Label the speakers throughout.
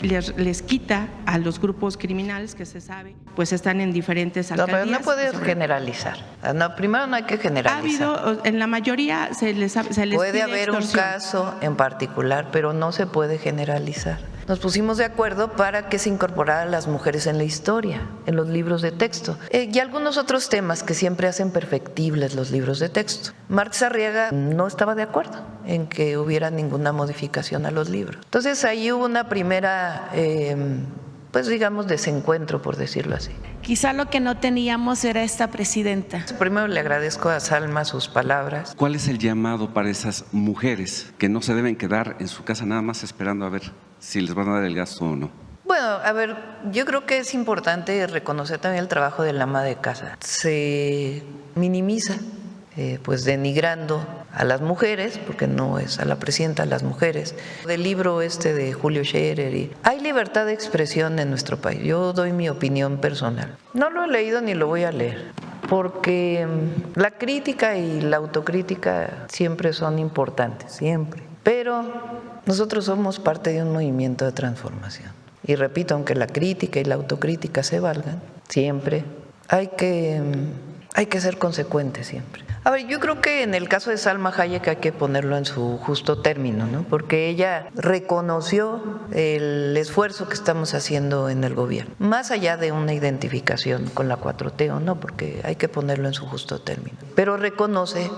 Speaker 1: Les quita a los grupos criminales que se sabe, pues están en diferentes alcaldías.
Speaker 2: No, pero no puedes generalizar. No, primero no hay que generalizar.
Speaker 1: Ha habido, en la mayoría se les
Speaker 2: puede haber un caso en particular, pero no se puede generalizar. Nos pusimos de acuerdo para que se incorporaran las mujeres en la historia, en los libros de texto, y algunos otros temas que siempre hacen perfectibles los libros de texto. Marx Arriaga no estaba de acuerdo en que hubiera ninguna modificación a los libros. Entonces ahí hubo una primera, pues digamos, desencuentro, por decirlo así.
Speaker 3: Quizá lo que no teníamos era esta presidenta.
Speaker 2: Primero le agradezco a Salma sus palabras.
Speaker 4: ¿Cuál es el llamado para esas mujeres que no se deben quedar en su casa nada más esperando a ver si les van a dar el gasto o no?
Speaker 2: Bueno, a ver, yo creo que es importante reconocer también el trabajo del ama de casa. Se minimiza, pues denigrando a las mujeres, porque no es a la presidenta, a las mujeres. Del libro de Julio Scherer, hay libertad de expresión en nuestro país. Yo doy mi opinión personal. No lo he leído ni lo voy a leer, porque la crítica y la autocrítica siempre son importantes, siempre. Pero nosotros somos parte de un movimiento de transformación. Y repito, aunque la crítica y la autocrítica se valgan, siempre hay que ser consecuentes siempre. A ver, yo creo que en el caso de Salma Hayek hay que ponerlo en su justo término, ¿no? Porque ella reconoció el esfuerzo que estamos haciendo en el gobierno, más allá de una identificación con la 4T o no, porque hay que ponerlo en su justo término. Pero reconoce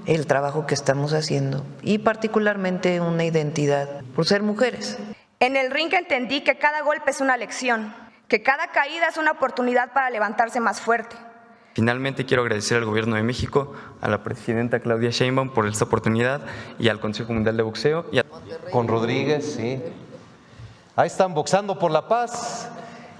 Speaker 2: el trabajo que estamos haciendo y particularmente una identidad por ser mujeres.
Speaker 5: En el ring entendí que cada golpe es una lección, que cada caída es una oportunidad para levantarse más fuerte.
Speaker 6: Finalmente quiero agradecer al Gobierno de México, a la presidenta Claudia Sheinbaum por esta oportunidad y al Consejo Mundial de Boxeo.
Speaker 7: Con Rodríguez, sí. Ahí están boxando por la paz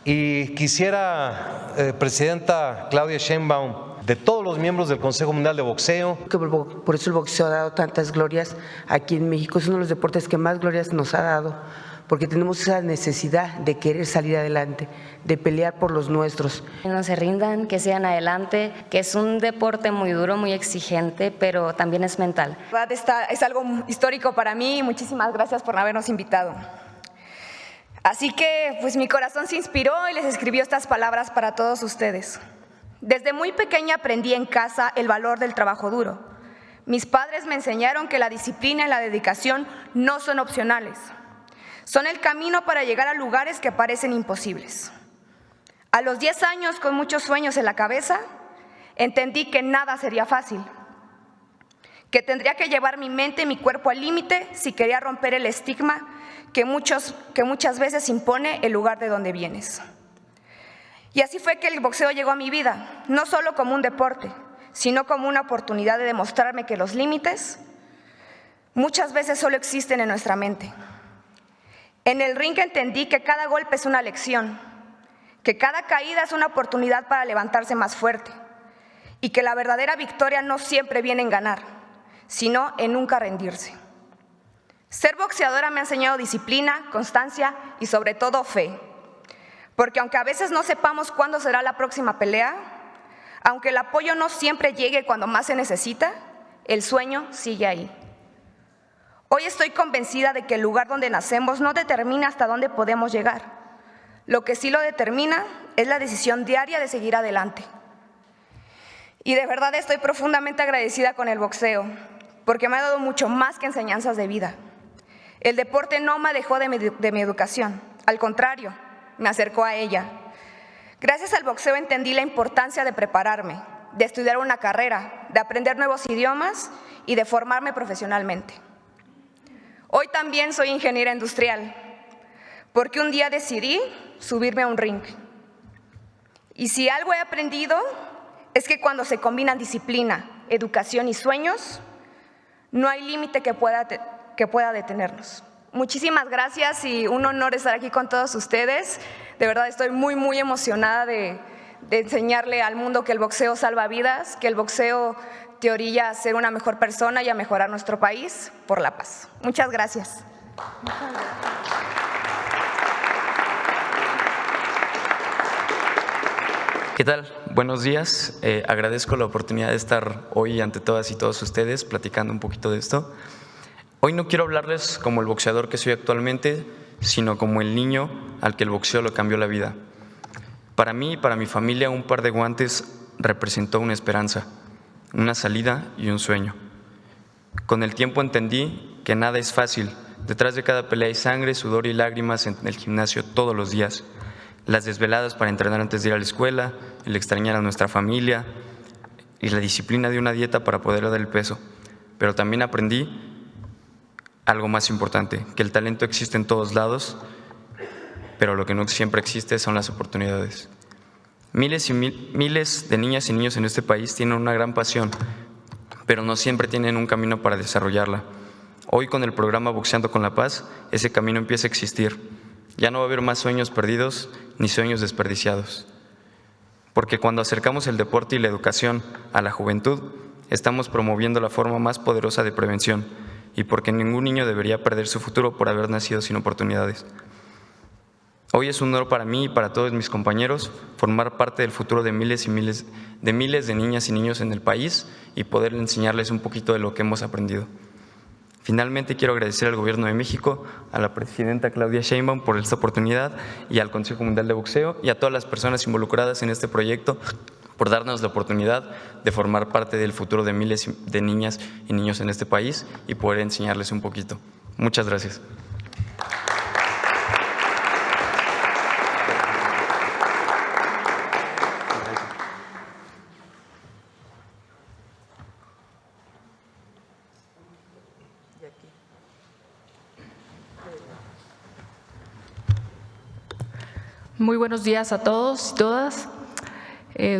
Speaker 7: y quisiera, presidenta Claudia Sheinbaum, de todos los miembros del Consejo Mundial de Boxeo.
Speaker 8: Por eso el boxeo ha dado tantas glorias aquí en México, es uno de los deportes que más glorias nos ha dado, porque tenemos esa necesidad de querer salir adelante, de pelear por los nuestros.
Speaker 9: No se rindan, que sigan adelante, que es un deporte muy duro, muy exigente, pero también es mental.
Speaker 5: Es algo histórico para mí y muchísimas gracias por habernos invitado. Así que pues mi corazón se inspiró y les escribió estas palabras para todos ustedes. Desde muy pequeña aprendí en casa el valor del trabajo duro. Mis padres me enseñaron que la disciplina y la dedicación no son opcionales. Son el camino para llegar a lugares que parecen imposibles. A los 10 años, con muchos sueños en la cabeza, entendí que nada sería fácil, que tendría que llevar mi mente y mi cuerpo al límite si quería romper el estigma que muchas veces impone el lugar de donde vienes. Y así fue que el boxeo llegó a mi vida, no solo como un deporte, sino como una oportunidad de demostrarme que los límites muchas veces solo existen en nuestra mente. En el ring entendí que cada golpe es una lección, que cada caída es una oportunidad para levantarse más fuerte y que la verdadera victoria no siempre viene en ganar, sino en nunca rendirse. Ser boxeadora me ha enseñado disciplina, constancia y sobre todo fe, porque aunque a veces no sepamos cuándo será la próxima pelea, aunque el apoyo no siempre llegue cuando más se necesita, el sueño sigue ahí. Hoy estoy convencida de que el lugar donde nacemos no determina hasta dónde podemos llegar. Lo que sí lo determina es la decisión diaria de seguir adelante. Y de verdad estoy profundamente agradecida con el boxeo, porque me ha dado mucho más que enseñanzas de vida. El deporte no me alejó de mi educación, al contrario, me acercó a ella. Gracias al boxeo entendí la importancia de prepararme, de estudiar una carrera, de aprender nuevos idiomas y de formarme profesionalmente. Hoy también soy ingeniera industrial, porque un día decidí subirme a un ring. Y si algo he aprendido es que cuando se combinan disciplina, educación y sueños, no hay límite que pueda detenernos. Muchísimas gracias y un honor estar aquí con todos ustedes. De verdad estoy muy, muy emocionada de enseñarle al mundo que el boxeo salva vidas, que el boxeo te orilla a ser una mejor persona y a mejorar nuestro país por la paz. Muchas gracias.
Speaker 6: ¿Qué tal? Buenos días. Agradezco la oportunidad de estar hoy ante todas y todos ustedes platicando un poquito de esto. Hoy no quiero hablarles como el boxeador que soy actualmente, sino como el niño al que el boxeo le cambió la vida. Para mí y para mi familia, un par de guantes representó una esperanza, una salida y un sueño. Con el tiempo entendí que nada es fácil. Detrás de cada pelea hay sangre, sudor y lágrimas en el gimnasio todos los días. Las desveladas para entrenar antes de ir a la escuela, el extrañar a nuestra familia y la disciplina de una dieta para poder dar el peso. Pero también aprendí algo más importante, que el talento existe en todos lados, pero lo que no siempre existe son las oportunidades. Miles y miles de niñas y niños en este país tienen una gran pasión, pero no siempre tienen un camino para desarrollarla. Hoy, con el programa Boxeando con la Paz, ese camino empieza a existir. Ya no va a haber más sueños perdidos ni sueños desperdiciados. Porque cuando acercamos el deporte y la educación a la juventud, estamos promoviendo la forma más poderosa de prevención, y porque ningún niño debería perder su futuro por haber nacido sin oportunidades. Hoy es un honor para mí y para todos mis compañeros formar parte del futuro de miles de niñas y niños en el país y poder enseñarles un poquito de lo que hemos aprendido. Finalmente, quiero agradecer al Gobierno de México, a la presidenta Claudia Sheinbaum por esta oportunidad y al Consejo Mundial de Boxeo y a todas las personas involucradas en este proyecto por darnos la oportunidad de formar parte del futuro de miles de niñas y niños en este país y poder enseñarles un poquito. Muchas gracias.
Speaker 10: Muy buenos días a todos y todas.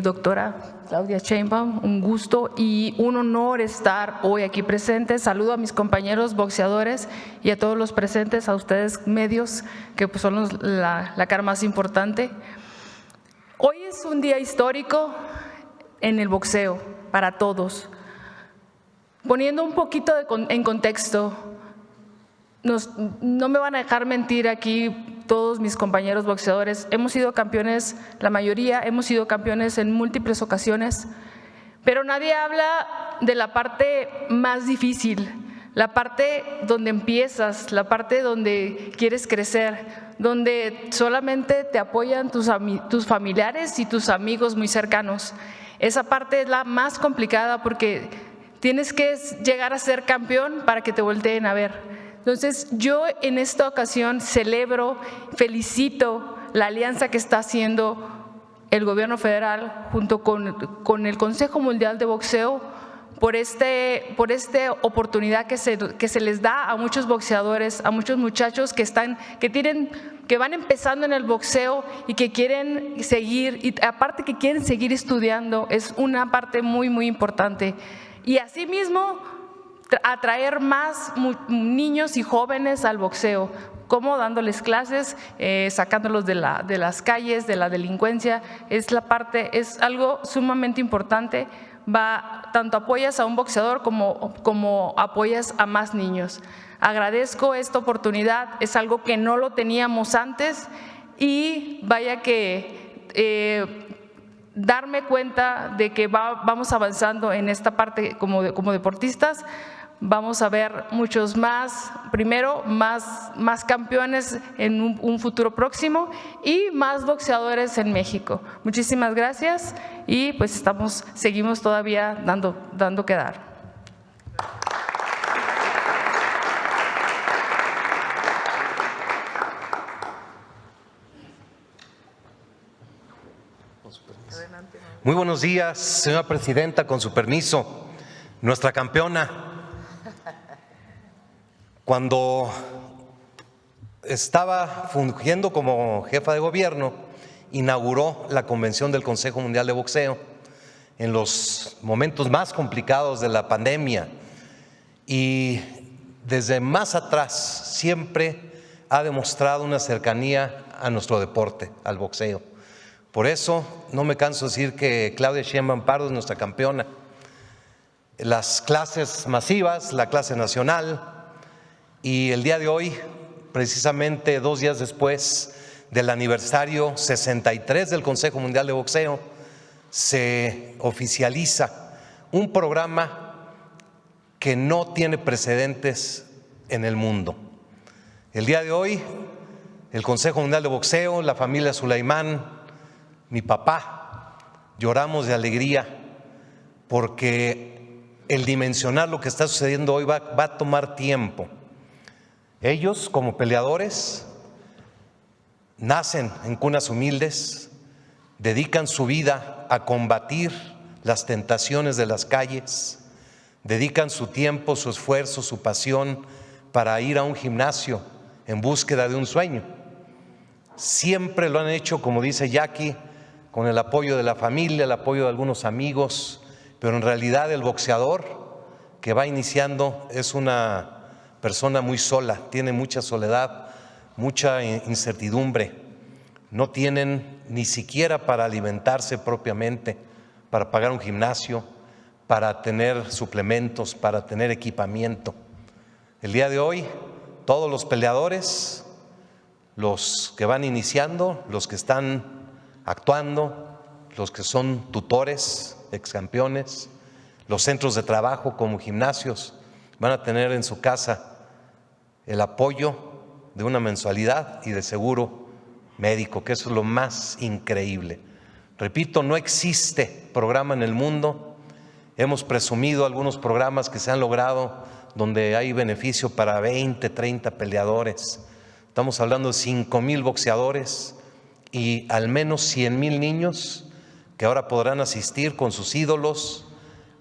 Speaker 10: Doctora Claudia Sheinbaum, un gusto y un honor estar hoy aquí presente. Saludo a mis compañeros boxeadores y a todos los presentes, a ustedes medios, que pues son la cara más importante. Hoy es un día histórico en el boxeo para todos. Poniendo un poquito en contexto, no me van a dejar mentir aquí todos mis compañeros boxeadores, hemos sido campeones, la mayoría hemos sido campeones en múltiples ocasiones, pero nadie habla de la parte más difícil, la parte donde empiezas, la parte donde quieres crecer, donde solamente te apoyan tus familiares y tus amigos muy cercanos. Esa parte es la más complicada porque tienes que llegar a ser campeón para que te volteen a ver. Entonces, yo en esta ocasión celebro, felicito la alianza que está haciendo el Gobierno federal junto con el Consejo Mundial de Boxeo por esta oportunidad que se les da a muchos boxeadores, a muchos muchachos que van empezando en el boxeo y que quieren seguir, y aparte que quieren seguir estudiando, es una parte muy, muy importante. Y asimismo, atraer más niños y jóvenes al boxeo, como dándoles clases, sacándolos de las calles, de la delincuencia, es algo sumamente importante. Tanto apoyas a un boxeador como apoyas a más niños. Agradezco esta oportunidad, es algo que no lo teníamos antes y vaya que darme cuenta de que vamos avanzando en esta parte como deportistas. Vamos a ver muchos más, primero más campeones en un futuro próximo y más boxeadores en México. Muchísimas gracias y pues seguimos todavía dando que dar.
Speaker 7: Muy buenos días, señora presidenta, con su permiso. Nuestra campeona, cuando estaba fungiendo como jefa de gobierno, inauguró la convención del Consejo Mundial de Boxeo en los momentos más complicados de la pandemia y desde más atrás siempre ha demostrado una cercanía a nuestro deporte, al boxeo. Por eso no me canso de decir que Claudia Sheinbaum Pardo es nuestra campeona. Las clases masivas, la clase nacional, y el día de hoy, precisamente 2 días después del aniversario 63 del Consejo Mundial de Boxeo, se oficializa un programa que no tiene precedentes en el mundo. El día de hoy el Consejo Mundial de Boxeo, la familia Sulaimán, mi papá, lloramos de alegría porque el dimensionar lo que está sucediendo hoy va a tomar tiempo. Ellos, como peleadores, nacen en cunas humildes, dedican su vida a combatir las tentaciones de las calles, dedican su tiempo, su esfuerzo, su pasión para ir a un gimnasio en búsqueda de un sueño. Siempre lo han hecho, como dice Jackie, con el apoyo de la familia, el apoyo de algunos amigos, pero en realidad el boxeador que va iniciando es una persona muy sola, tiene mucha soledad, mucha incertidumbre, no tienen ni siquiera para alimentarse propiamente, para pagar un gimnasio, para tener suplementos, para tener equipamiento. El día de hoy, todos los peleadores, los que van iniciando, los que están actuando, los que son tutores, excampeones, los centros de trabajo como gimnasios, van a tener en su casa el apoyo de una mensualidad y de seguro médico, que eso es lo más increíble. Repito, no existe programa en el mundo. Hemos presumido algunos programas que se han logrado donde hay beneficio para 20, 30 peleadores. Estamos hablando de 5,000 boxeadores y al menos 100,000 niños que ahora podrán asistir con sus ídolos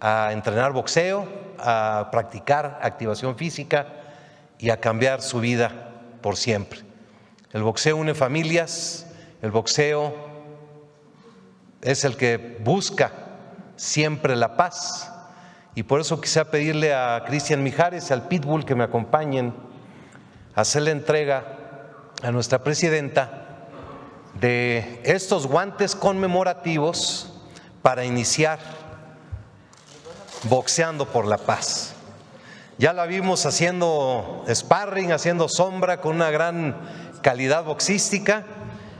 Speaker 7: a entrenar boxeo, a practicar activación física y a cambiar su vida por siempre. El boxeo une familias, el boxeo es el que busca siempre la paz, y por eso quisiera pedirle a Cristian Mijares y al Pitbull que me acompañen a hacerle entrega a nuestra presidenta de estos guantes conmemorativos para iniciar boxeando por la paz. Ya la vimos haciendo sparring, haciendo sombra con una gran calidad boxística,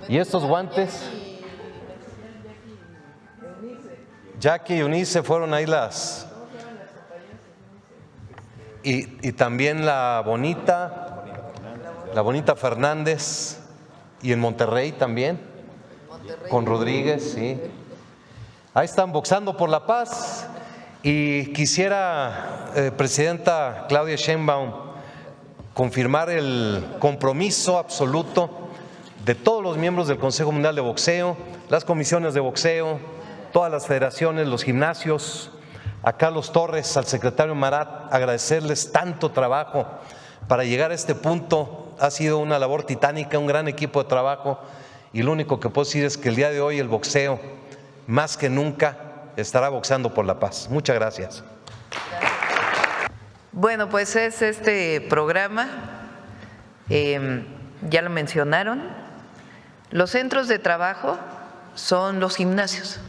Speaker 7: y estos guantes, Jackie y Eunice fueron ahí y también la bonita Fernández, y en Monterrey también, con Rodríguez, sí. Ahí están boxando por la paz. Y quisiera, presidenta Claudia Sheinbaum, confirmar el compromiso absoluto de todos los miembros del Consejo Mundial de Boxeo, las comisiones de boxeo, todas las federaciones, los gimnasios, a Carlos Torres, al secretario Marat, agradecerles tanto trabajo para llegar a este punto. Ha sido una labor titánica, un gran equipo de trabajo, y lo único que puedo decir es que el día de hoy el boxeo, más que nunca, estará boxeando por la paz. Muchas gracias.
Speaker 2: Bueno, pues es este programa, ya lo mencionaron, los centros de trabajo son los gimnasios.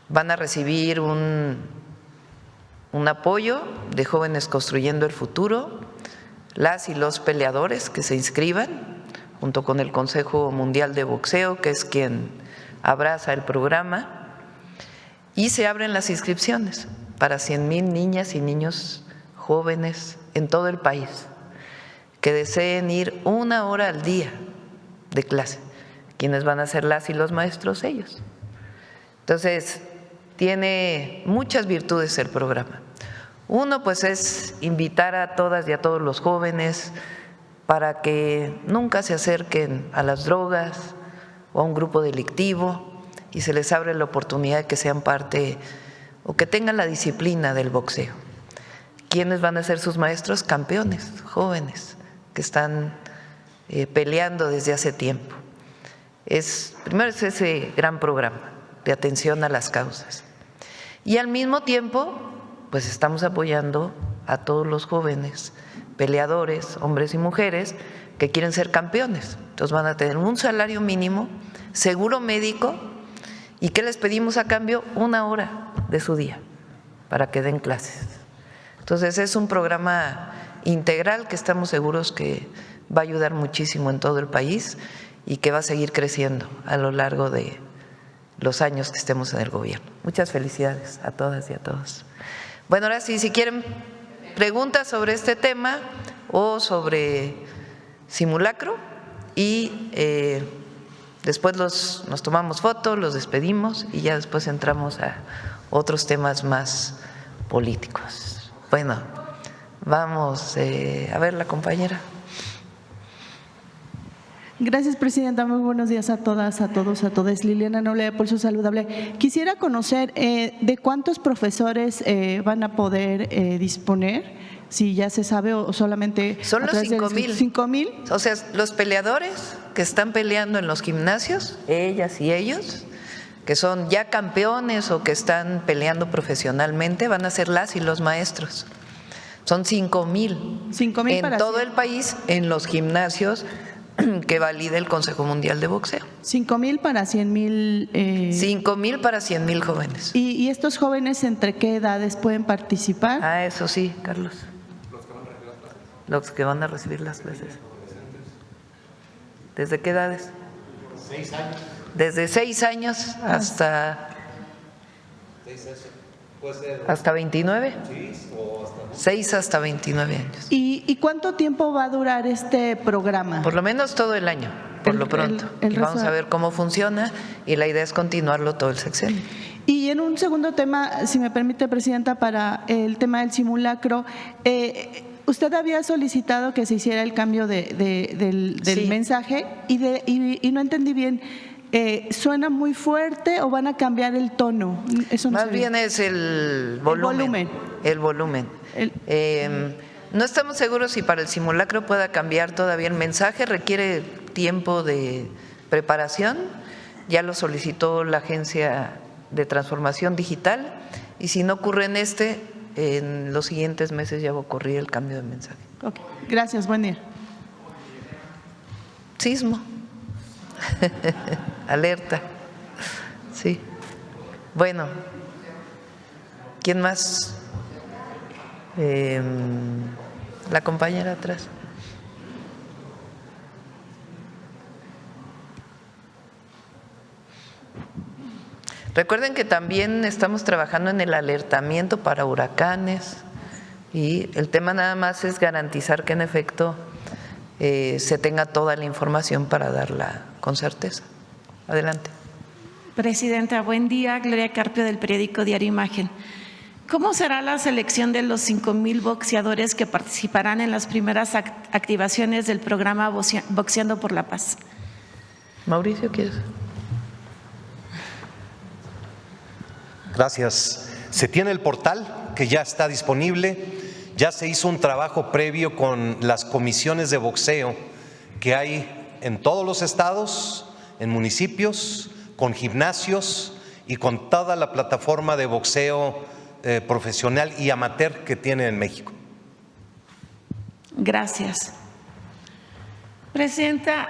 Speaker 2: Van a recibir un apoyo de Jóvenes Construyendo el Futuro, las y los peleadores que se inscriban, junto con el Consejo Mundial de Boxeo, que es quien abraza el programa, y se abren las inscripciones para 100,000 niñas y niños jóvenes en todo el país que deseen ir 1 hora al día de clase. ¿Quiénes van a ser las y los maestros? Ellos. Entonces, tiene muchas virtudes el programa. Uno, pues, es invitar a todas y a todos los jóvenes para que nunca se acerquen a las drogas o a un grupo delictivo, y se les abre la oportunidad de que sean parte o que tengan la disciplina del boxeo. ¿Quiénes van a ser sus maestros? Campeones, jóvenes, que están peleando desde hace tiempo. Primero es ese gran programa de atención a las causas. Y al mismo tiempo, pues estamos apoyando a todos los jóvenes peleadores, hombres y mujeres, que quieren ser campeones. Entonces van a tener un salario mínimo, seguro médico. ¿Y qué les pedimos a cambio? 1 hora de su día para que den clases. Entonces es un programa integral que estamos seguros que va a ayudar muchísimo en todo el país y que va a seguir creciendo a lo largo de los años que estemos en el gobierno. Muchas felicidades a todas y a todos. Bueno, ahora sí, si quieren preguntas sobre este tema o sobre simulacro y después nos tomamos fotos, los despedimos y ya después entramos a otros temas más políticos. Bueno, vamos a ver la compañera.
Speaker 11: Gracias, presidenta. Muy buenos días a todas, a todos, a todas. Liliana Noble de Pulso Saludable. Quisiera conocer de cuántos profesores van a poder disponer, si ya se sabe o solamente…
Speaker 2: Son los 5,000.
Speaker 11: 5,000.
Speaker 2: O sea, los peleadores que están peleando en los gimnasios, ellas y ellos, que son ya campeones o que están peleando profesionalmente, van a ser las y los maestros. Son 5,000.
Speaker 11: 5,000
Speaker 2: en
Speaker 11: para
Speaker 2: todo el país, en los gimnasios que valide el Consejo Mundial de Boxeo.
Speaker 11: 5,000 para 100,000.
Speaker 2: 5,000 para 100,000 jóvenes.
Speaker 11: ¿Y estos jóvenes entre qué edades pueden participar?
Speaker 2: Ah, eso sí, Carlos. Los que van a recibir las clases. ¿Desde qué edades?
Speaker 7: 6 años.
Speaker 2: Desde 6 años hasta… ¿Hasta 29? Sí, o hasta… 6 hasta 29 años.
Speaker 11: ¿Y cuánto tiempo va a durar este programa?
Speaker 2: Por lo menos todo el año, por lo pronto. Y vamos a ver cómo funciona y la idea es continuarlo todo el sexenio.
Speaker 11: Y en un segundo tema, si me permite, presidenta, para el tema del simulacro, usted había solicitado que se hiciera el cambio del
Speaker 2: Sí.
Speaker 11: mensaje y no entendí bien. ¿Suena muy fuerte o van a cambiar el tono? Eso no
Speaker 2: Más
Speaker 11: sabía.
Speaker 2: bien es el volumen. El volumen. No estamos seguros si para el simulacro pueda cambiar todavía el mensaje, requiere tiempo de preparación, ya lo solicitó la Agencia de Transformación Digital y si no ocurre en los siguientes meses ya va a ocurrir el cambio de mensaje.
Speaker 11: Okay. Gracias, buen día.
Speaker 2: Sismo. Alerta. Sí. Bueno, ¿quién más? La compañera atrás. Recuerden que también estamos trabajando en el alertamiento para huracanes y el tema nada más es garantizar que en efecto se tenga toda la información para darla con certeza. Adelante.
Speaker 3: Presidenta, buen día. Gloria Carpio del periódico Diario Imagen. ¿Cómo será la selección de los 5,000 boxeadores que participarán en las primeras activaciones del programa Boxeando por la Paz?
Speaker 2: Mauricio, ¿quieres?
Speaker 7: Gracias. Se tiene el portal que ya está disponible, ya se hizo un trabajo previo con las comisiones de boxeo que hay en todos los estados, en municipios, con gimnasios y con toda la plataforma de boxeo profesional y amateur que tiene en México.
Speaker 3: Gracias. Presidenta,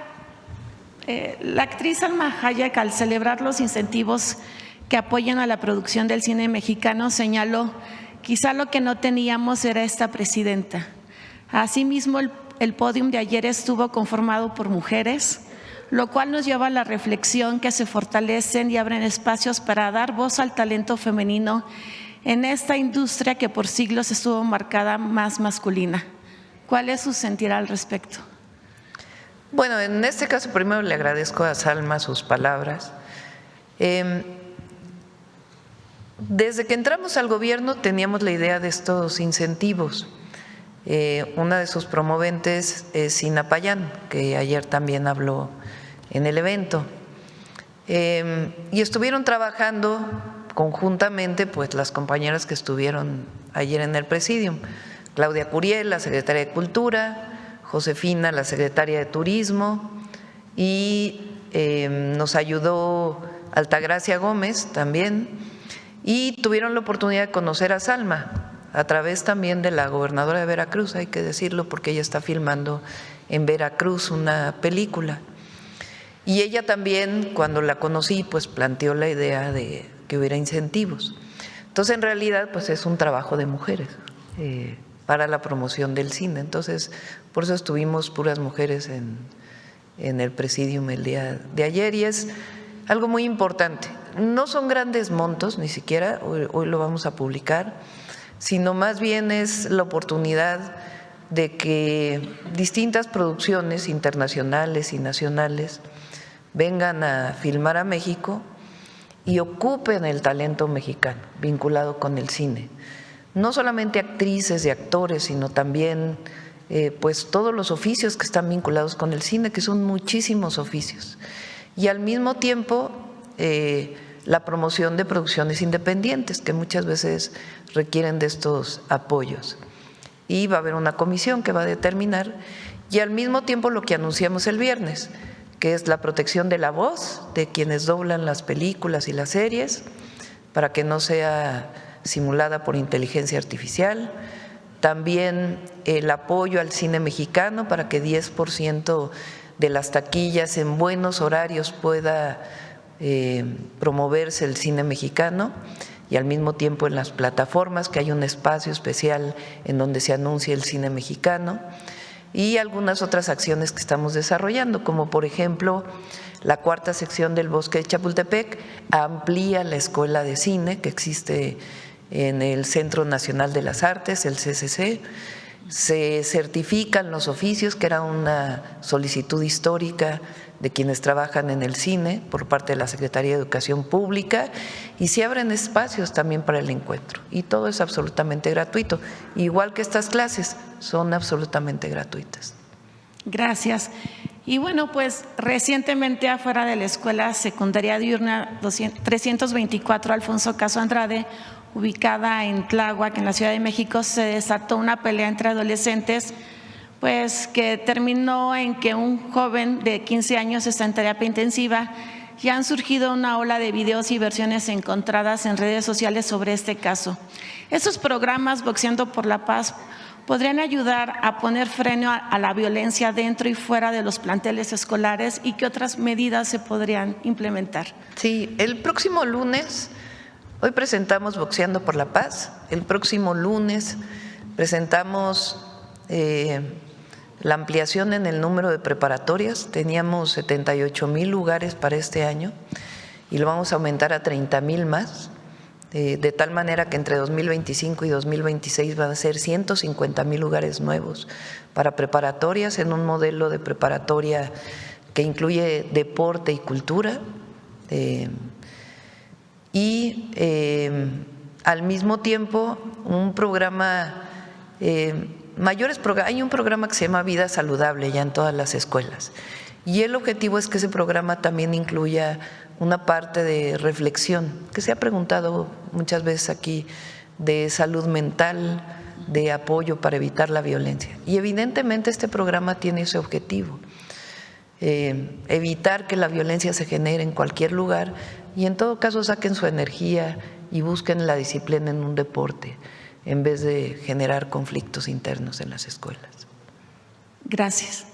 Speaker 3: la actriz Salma Hayek, al celebrar los incentivos que apoyan a la producción del cine mexicano, señaló: quizá lo que no teníamos era esta presidenta. Asimismo, el pódium de ayer estuvo conformado por mujeres, lo cual nos lleva a la reflexión que se fortalecen y abren espacios para dar voz al talento femenino en esta industria que por siglos estuvo marcada más masculina. ¿Cuál es su sentir al respecto?
Speaker 2: Bueno, en este caso primero le agradezco a Salma sus palabras. Desde que entramos al gobierno teníamos la idea de estos incentivos. Una de sus promoventes es Sina Payán, que ayer también habló en el evento. Y estuvieron trabajando conjuntamente pues las compañeras que estuvieron ayer en el Presidium, Claudia Curiel, la secretaria de Cultura, Josefina, la secretaria de Turismo, y nos ayudó Altagracia Gómez también, y tuvieron la oportunidad de conocer a Salma a través también de la gobernadora de Veracruz, hay que decirlo, porque ella está filmando en Veracruz una película. Y ella también, cuando la conocí, pues planteó la idea de que hubiera incentivos. Entonces, en realidad, pues es un trabajo de mujeres para la promoción del cine. Entonces, por eso estuvimos puras mujeres en el Presidium el día de ayer y es algo muy importante. No son grandes montos, ni siquiera, hoy lo vamos a publicar, sino más bien es la oportunidad de que distintas producciones internacionales y nacionales vengan a filmar a México y ocupen el talento mexicano vinculado con el cine. No solamente actrices y actores, sino también pues todos los oficios que están vinculados con el cine, que son muchísimos oficios. Y al mismo tiempo la promoción de producciones independientes, que muchas veces requieren de estos apoyos. Y va a haber una comisión que va a determinar, y al mismo tiempo lo que anunciamos el viernes, que es la protección de la voz de quienes doblan las películas y las series, para que no sea simulada por inteligencia artificial. También el apoyo al cine mexicano para que 10% de las taquillas en buenos horarios pueda promoverse el cine mexicano, y al mismo tiempo en las plataformas que hay un espacio especial en donde se anuncia el cine mexicano, y algunas otras acciones que estamos desarrollando, como por ejemplo la cuarta sección del Bosque de Chapultepec amplía la escuela de cine que existe en el Centro Nacional de las Artes, el CCC, se certifican los oficios, que era una solicitud histórica de quienes trabajan en el cine por parte de la Secretaría de Educación Pública, y se abren espacios también para el encuentro, y todo es absolutamente gratuito, igual que estas clases son absolutamente gratuitas.
Speaker 3: Gracias. Y bueno, pues recientemente afuera de la Escuela Secundaria Diurna 324 Alfonso Caso Andrade, ubicada en Tláhuac, en la Ciudad de México, se desató una pelea entre adolescentes, pues que terminó en que un joven de 15 años está en terapia intensiva, y han surgido una ola de videos y versiones encontradas en redes sociales sobre este caso. Estos programas, Boxeando por la Paz, podrían ayudar a poner freno a la violencia dentro y fuera de los planteles escolares, y qué otras medidas se podrían implementar.
Speaker 2: Sí, el próximo lunes, hoy presentamos Boxeando por la Paz, el próximo lunes presentamos la ampliación en el número de preparatorias. Teníamos 78,000 lugares para este año y lo vamos a aumentar a 30,000 más, de tal manera que entre 2025 y 2026 van a ser 150,000 lugares nuevos para preparatorias, en un modelo de preparatoria que incluye deporte y cultura, y al mismo tiempo un programa, hay un programa que se llama Vida Saludable ya en todas las escuelas, y el objetivo es que ese programa también incluya una parte de reflexión, que se ha preguntado muchas veces aquí, de salud mental, de apoyo para evitar la violencia. Y evidentemente este programa tiene ese objetivo, evitar que la violencia se genere en cualquier lugar, y en todo caso saquen su energía y busquen la disciplina en un deporte, en vez de generar conflictos internos en las escuelas.
Speaker 3: Gracias.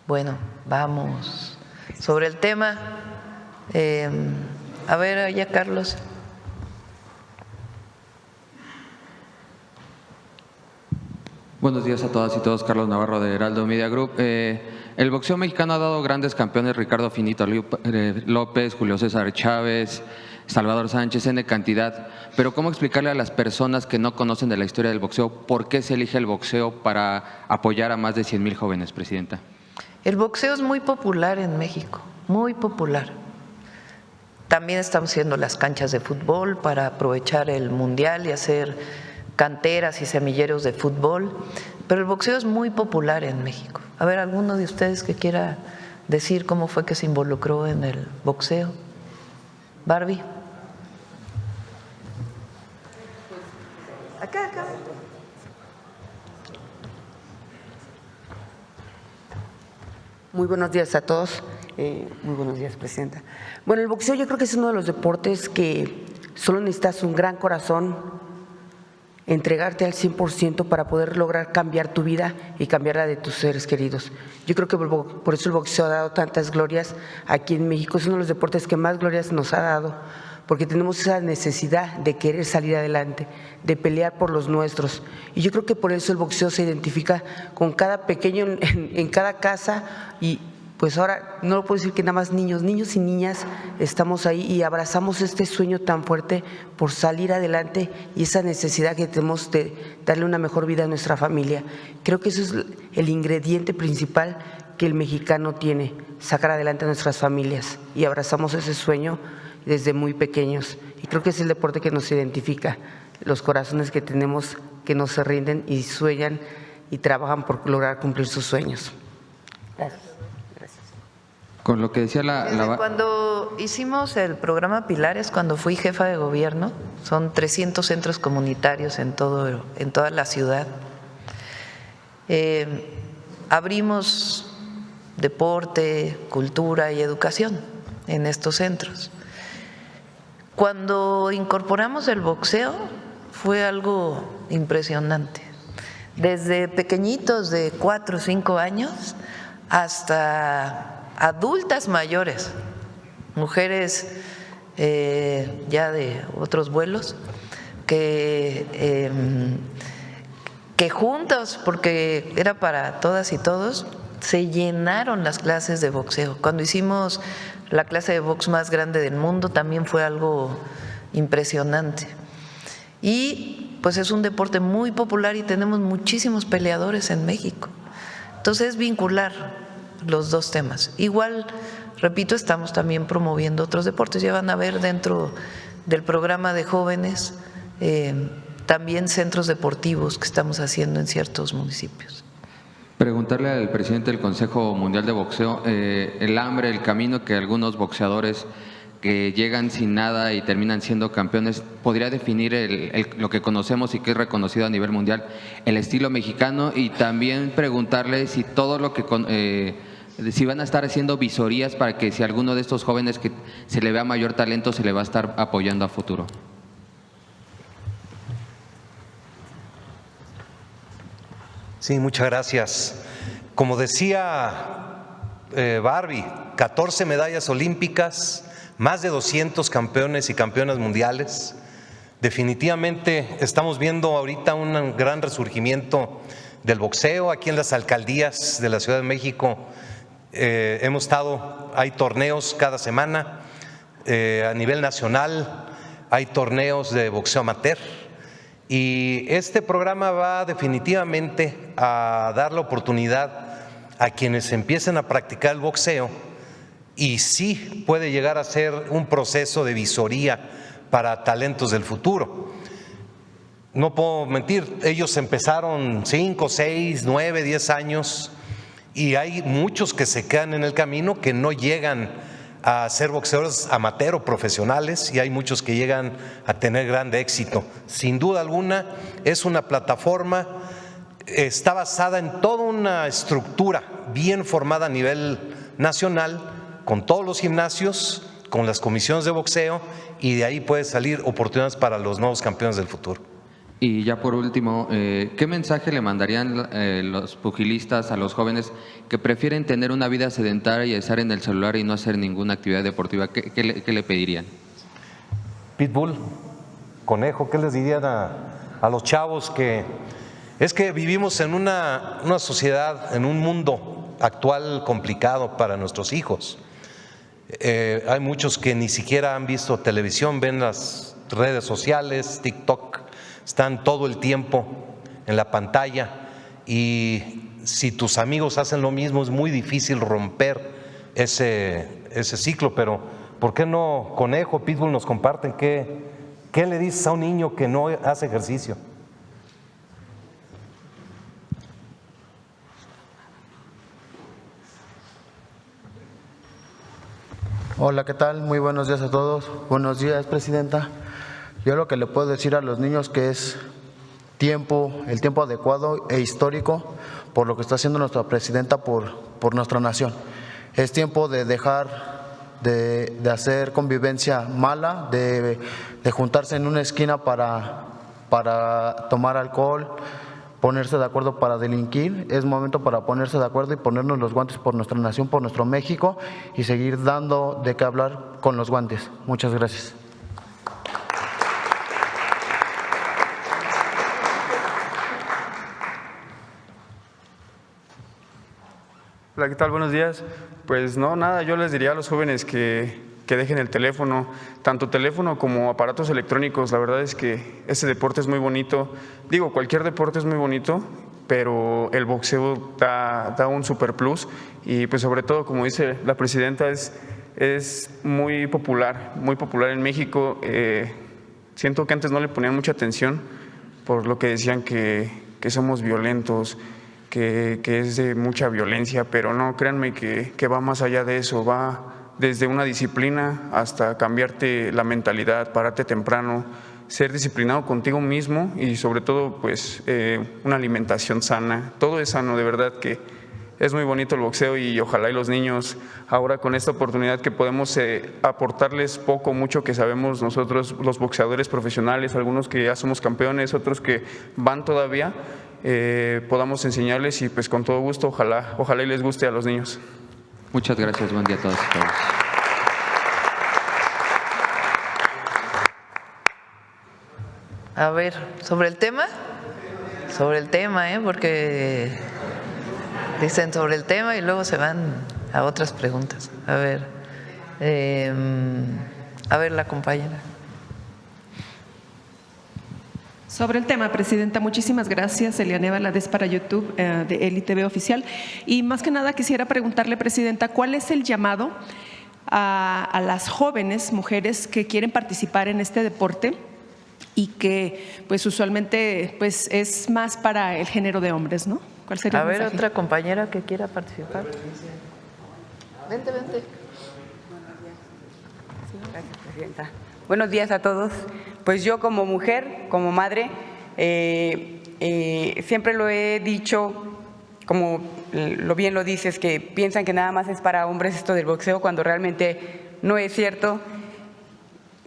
Speaker 2: Bueno, vamos sobre el tema. A ver, allá Carlos.
Speaker 12: Buenos días a todas y todos, Carlos Navarro de Heraldo Media Group. El boxeo mexicano ha dado grandes campeones: Ricardo Finito López, Julio César Chávez, Salvador Sánchez, N cantidad. Pero ¿cómo explicarle a las personas que no conocen de la historia del boxeo por qué se elige el boxeo para apoyar a más de 100,000 jóvenes, Presidenta?
Speaker 2: El boxeo es muy popular en México, muy popular. También estamos haciendo las canchas de fútbol para aprovechar el mundial y hacer canteras y semilleros de fútbol, pero el boxeo es muy popular en México. A ver, ¿alguno de ustedes que quiera decir cómo fue que se involucró en el boxeo? Barbie. Acá.
Speaker 8: Muy buenos días a todos. Muy buenos días, Presidenta. Bueno, el boxeo yo creo que es uno de los deportes que solo necesitas un gran corazón, entregarte al 100% para poder lograr cambiar tu vida y cambiar la de tus seres queridos. Yo creo que por eso el boxeo ha dado tantas glorias aquí en México. Es uno de los deportes que más glorias nos ha dado, porque tenemos esa necesidad de querer salir adelante, de pelear por los nuestros. Y yo creo que por eso el boxeo se identifica con cada pequeño en cada casa, y pues ahora no lo puedo decir que nada más niños y niñas estamos ahí y abrazamos este sueño tan fuerte por salir adelante y esa necesidad que tenemos de darle una mejor vida a nuestra familia. Creo que eso es el ingrediente principal que el mexicano tiene, sacar adelante a nuestras familias, y abrazamos ese sueño desde muy pequeños. Y creo que es el deporte que nos identifica, los corazones que tenemos que no se rinden y sueñan y trabajan por lograr cumplir sus sueños. Gracias.
Speaker 12: Con lo que decía
Speaker 2: Desde cuando hicimos el programa Pilares, cuando fui jefa de gobierno, son 300 centros comunitarios en toda la ciudad. Abrimos deporte, cultura y educación en estos centros. Cuando incorporamos el boxeo fue algo impresionante. Desde pequeñitos de 4 o 5 años hasta adultas mayores, mujeres ya de otros vuelos, que juntos, porque era para todas y todos, se llenaron las clases de boxeo. Cuando hicimos la clase de box más grande del mundo también fue algo impresionante. Y pues es un deporte muy popular y tenemos muchísimos peleadores en México. Entonces, vincular los dos temas. Igual, repito, estamos también promoviendo otros deportes. Ya van a ver dentro del programa de jóvenes también centros deportivos que estamos haciendo en ciertos municipios.
Speaker 12: Preguntarle al presidente del Consejo Mundial de Boxeo, el hambre, el camino que algunos boxeadores que llegan sin nada y terminan siendo campeones, ¿podría definir lo que conocemos y que es reconocido a nivel mundial, el estilo mexicano? Y también preguntarle si todo lo que si van a estar haciendo visorías para que si alguno de estos jóvenes que se le vea mayor talento se le va a estar apoyando a futuro.
Speaker 7: Sí, muchas gracias. Como decía Barbie, 14 medallas olímpicas, más de 200 campeones y campeonas mundiales. Definitivamente estamos viendo ahorita un gran resurgimiento del boxeo aquí en las alcaldías de la Ciudad de México. Hemos estado, hay torneos cada semana a nivel nacional, hay torneos de boxeo amateur. Y este programa va definitivamente a dar la oportunidad a quienes empiecen a practicar el boxeo, y sí puede llegar a ser un proceso de visoría para talentos del futuro. No puedo mentir, ellos empezaron 5, 6, 9, 10 años y hay muchos que se quedan en el camino que no llegan a ser boxeadores amateur o profesionales, y hay muchos que llegan a tener gran éxito. Sin duda alguna es una plataforma, está basada en toda una estructura bien formada a nivel nacional, con todos los gimnasios, con las comisiones de boxeo, y de ahí puede salir oportunidades para los nuevos campeones del futuro.
Speaker 12: Y ya por último, ¿qué mensaje le mandarían los pugilistas a los jóvenes que prefieren tener una vida sedentaria y estar en el celular y no hacer ninguna actividad deportiva? ¿Qué le pedirían?
Speaker 7: Pitbull, Conejo, ¿qué les dirían a los chavos? Que es que vivimos en una sociedad, en un mundo actual complicado para nuestros hijos. Hay muchos que ni siquiera han visto televisión, ven las redes sociales, TikTok, están todo el tiempo en la pantalla, y si tus amigos hacen lo mismo es muy difícil romper ese ciclo. Pero ¿por qué no, Conejo, Pitbull, nos comparten qué le dices a un niño que no hace ejercicio?
Speaker 13: Hola, ¿qué tal? Muy buenos días a todos. Buenos días, Presidenta. Yo lo que le puedo decir a los niños que es el tiempo adecuado e histórico por lo que está haciendo nuestra Presidenta por nuestra nación. Es tiempo de dejar de hacer convivencia mala, de juntarse en una esquina para tomar alcohol, ponerse de acuerdo para delinquir. Es momento para ponerse de acuerdo y ponernos los guantes por nuestra nación, por nuestro México, y seguir dando de qué hablar con los guantes. Muchas gracias.
Speaker 14: Hola, ¿qué tal? Buenos días. Pues no, nada, yo les diría a los jóvenes que dejen el teléfono, tanto teléfono como aparatos electrónicos. La verdad es que este deporte es muy bonito. Digo, cualquier deporte es muy bonito, pero el boxeo da un super plus y pues sobre todo, como dice la presidenta, es muy popular en México. Siento que antes no le ponían mucha atención por lo que decían que somos violentos, que es de mucha violencia, pero no, créanme que va más allá de eso, va desde una disciplina hasta cambiarte la mentalidad, pararte temprano, ser disciplinado contigo mismo y sobre todo pues una alimentación sana. Todo es sano, de verdad que es muy bonito el boxeo y ojalá y los niños ahora con esta oportunidad que podemos aportarles poco, mucho que sabemos nosotros los boxeadores profesionales, algunos que ya somos campeones, otros que van todavía, podamos enseñarles y pues con todo gusto ojalá y les guste a los niños.
Speaker 12: Muchas gracias, buen día a todos y todas.
Speaker 2: A ver, sobre el tema, porque dicen sobre el tema y luego se van a otras preguntas. A ver, la compañera.
Speaker 1: Sobre el tema, presidenta, muchísimas gracias. Eliane Valadez para YouTube de Eli TV Oficial. Y más que nada quisiera preguntarle, presidenta, ¿cuál es el llamado a las jóvenes mujeres que quieren participar en este deporte y que pues usualmente pues es más para el género de hombres, ¿no? ¿Cuál sería el mensaje?
Speaker 2: Otra compañera que quiera participar. Vente.
Speaker 8: Gracias, presidenta. Buenos días a todos. Pues yo como mujer, como madre, siempre lo he dicho, como bien lo dices, que piensan que nada más es para hombres esto del boxeo, cuando realmente no es cierto.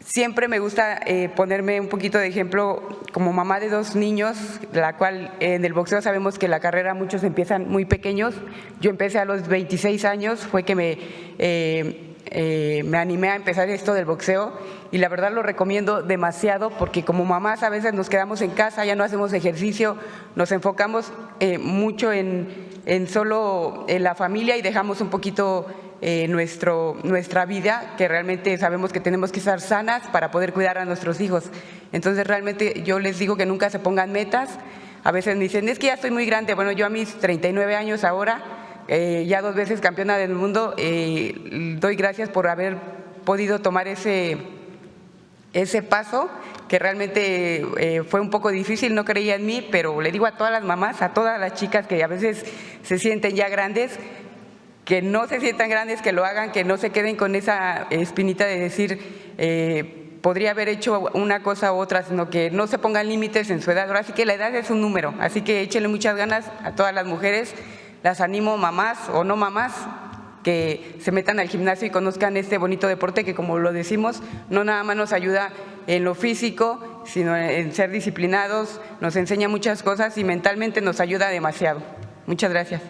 Speaker 8: Siempre me gusta ponerme un poquito de ejemplo como mamá de 2 niños, la cual en el boxeo sabemos que la carrera muchos empiezan muy pequeños. Yo empecé a los 26 años, fue que me animé a empezar esto del boxeo y la verdad lo recomiendo demasiado porque como mamás a veces nos quedamos en casa, ya no hacemos ejercicio, nos enfocamos mucho en solo la familia y dejamos un poquito nuestra vida, que realmente sabemos que tenemos que estar sanas para poder cuidar a nuestros hijos. Entonces realmente yo les digo que nunca se pongan metas. A veces me dicen, es que ya estoy muy grande. Bueno, yo a mis 39 años ahora, ya 2 veces campeona del mundo, doy gracias por haber podido tomar ese paso, que realmente fue un poco difícil, no creía en mí, pero le digo a todas las mamás, a todas las chicas que a veces se sienten ya grandes, que no se sientan grandes, que lo hagan, que no se queden con esa espinita de decir podría haber hecho una cosa u otra, sino que no se pongan límites en su edad. Ahora sí que la edad es un número, así que échenle muchas ganas a todas las mujeres. Las animo, mamás o no mamás, que se metan al gimnasio y conozcan este bonito deporte que, como lo decimos, no nada más nos ayuda en lo físico, sino en ser disciplinados, nos enseña muchas cosas y mentalmente nos ayuda demasiado. Muchas gracias.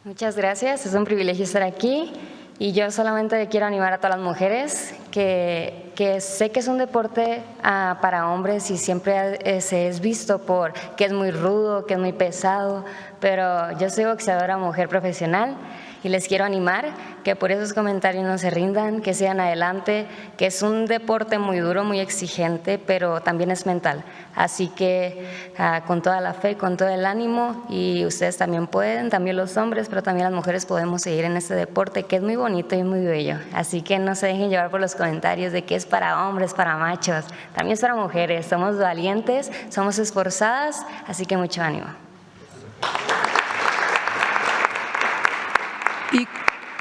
Speaker 9: Muchas gracias, es un privilegio estar aquí y yo solamente quiero animar a todas las mujeres que sé que es un deporte para hombres y siempre se es visto por que es muy rudo, que es muy pesado, pero yo soy boxeadora mujer profesional y les quiero animar que por esos comentarios no se rindan, que sigan adelante, que es un deporte muy duro, muy exigente, pero también es mental. Así que con toda la fe, con todo el ánimo, y ustedes también pueden, también los hombres, pero también las mujeres podemos seguir en este deporte que es muy bonito y muy bello. Así que no se dejen llevar por los comentarios de que es para hombres, para machos, también es para mujeres. Somos valientes, somos esforzadas, así que mucho ánimo.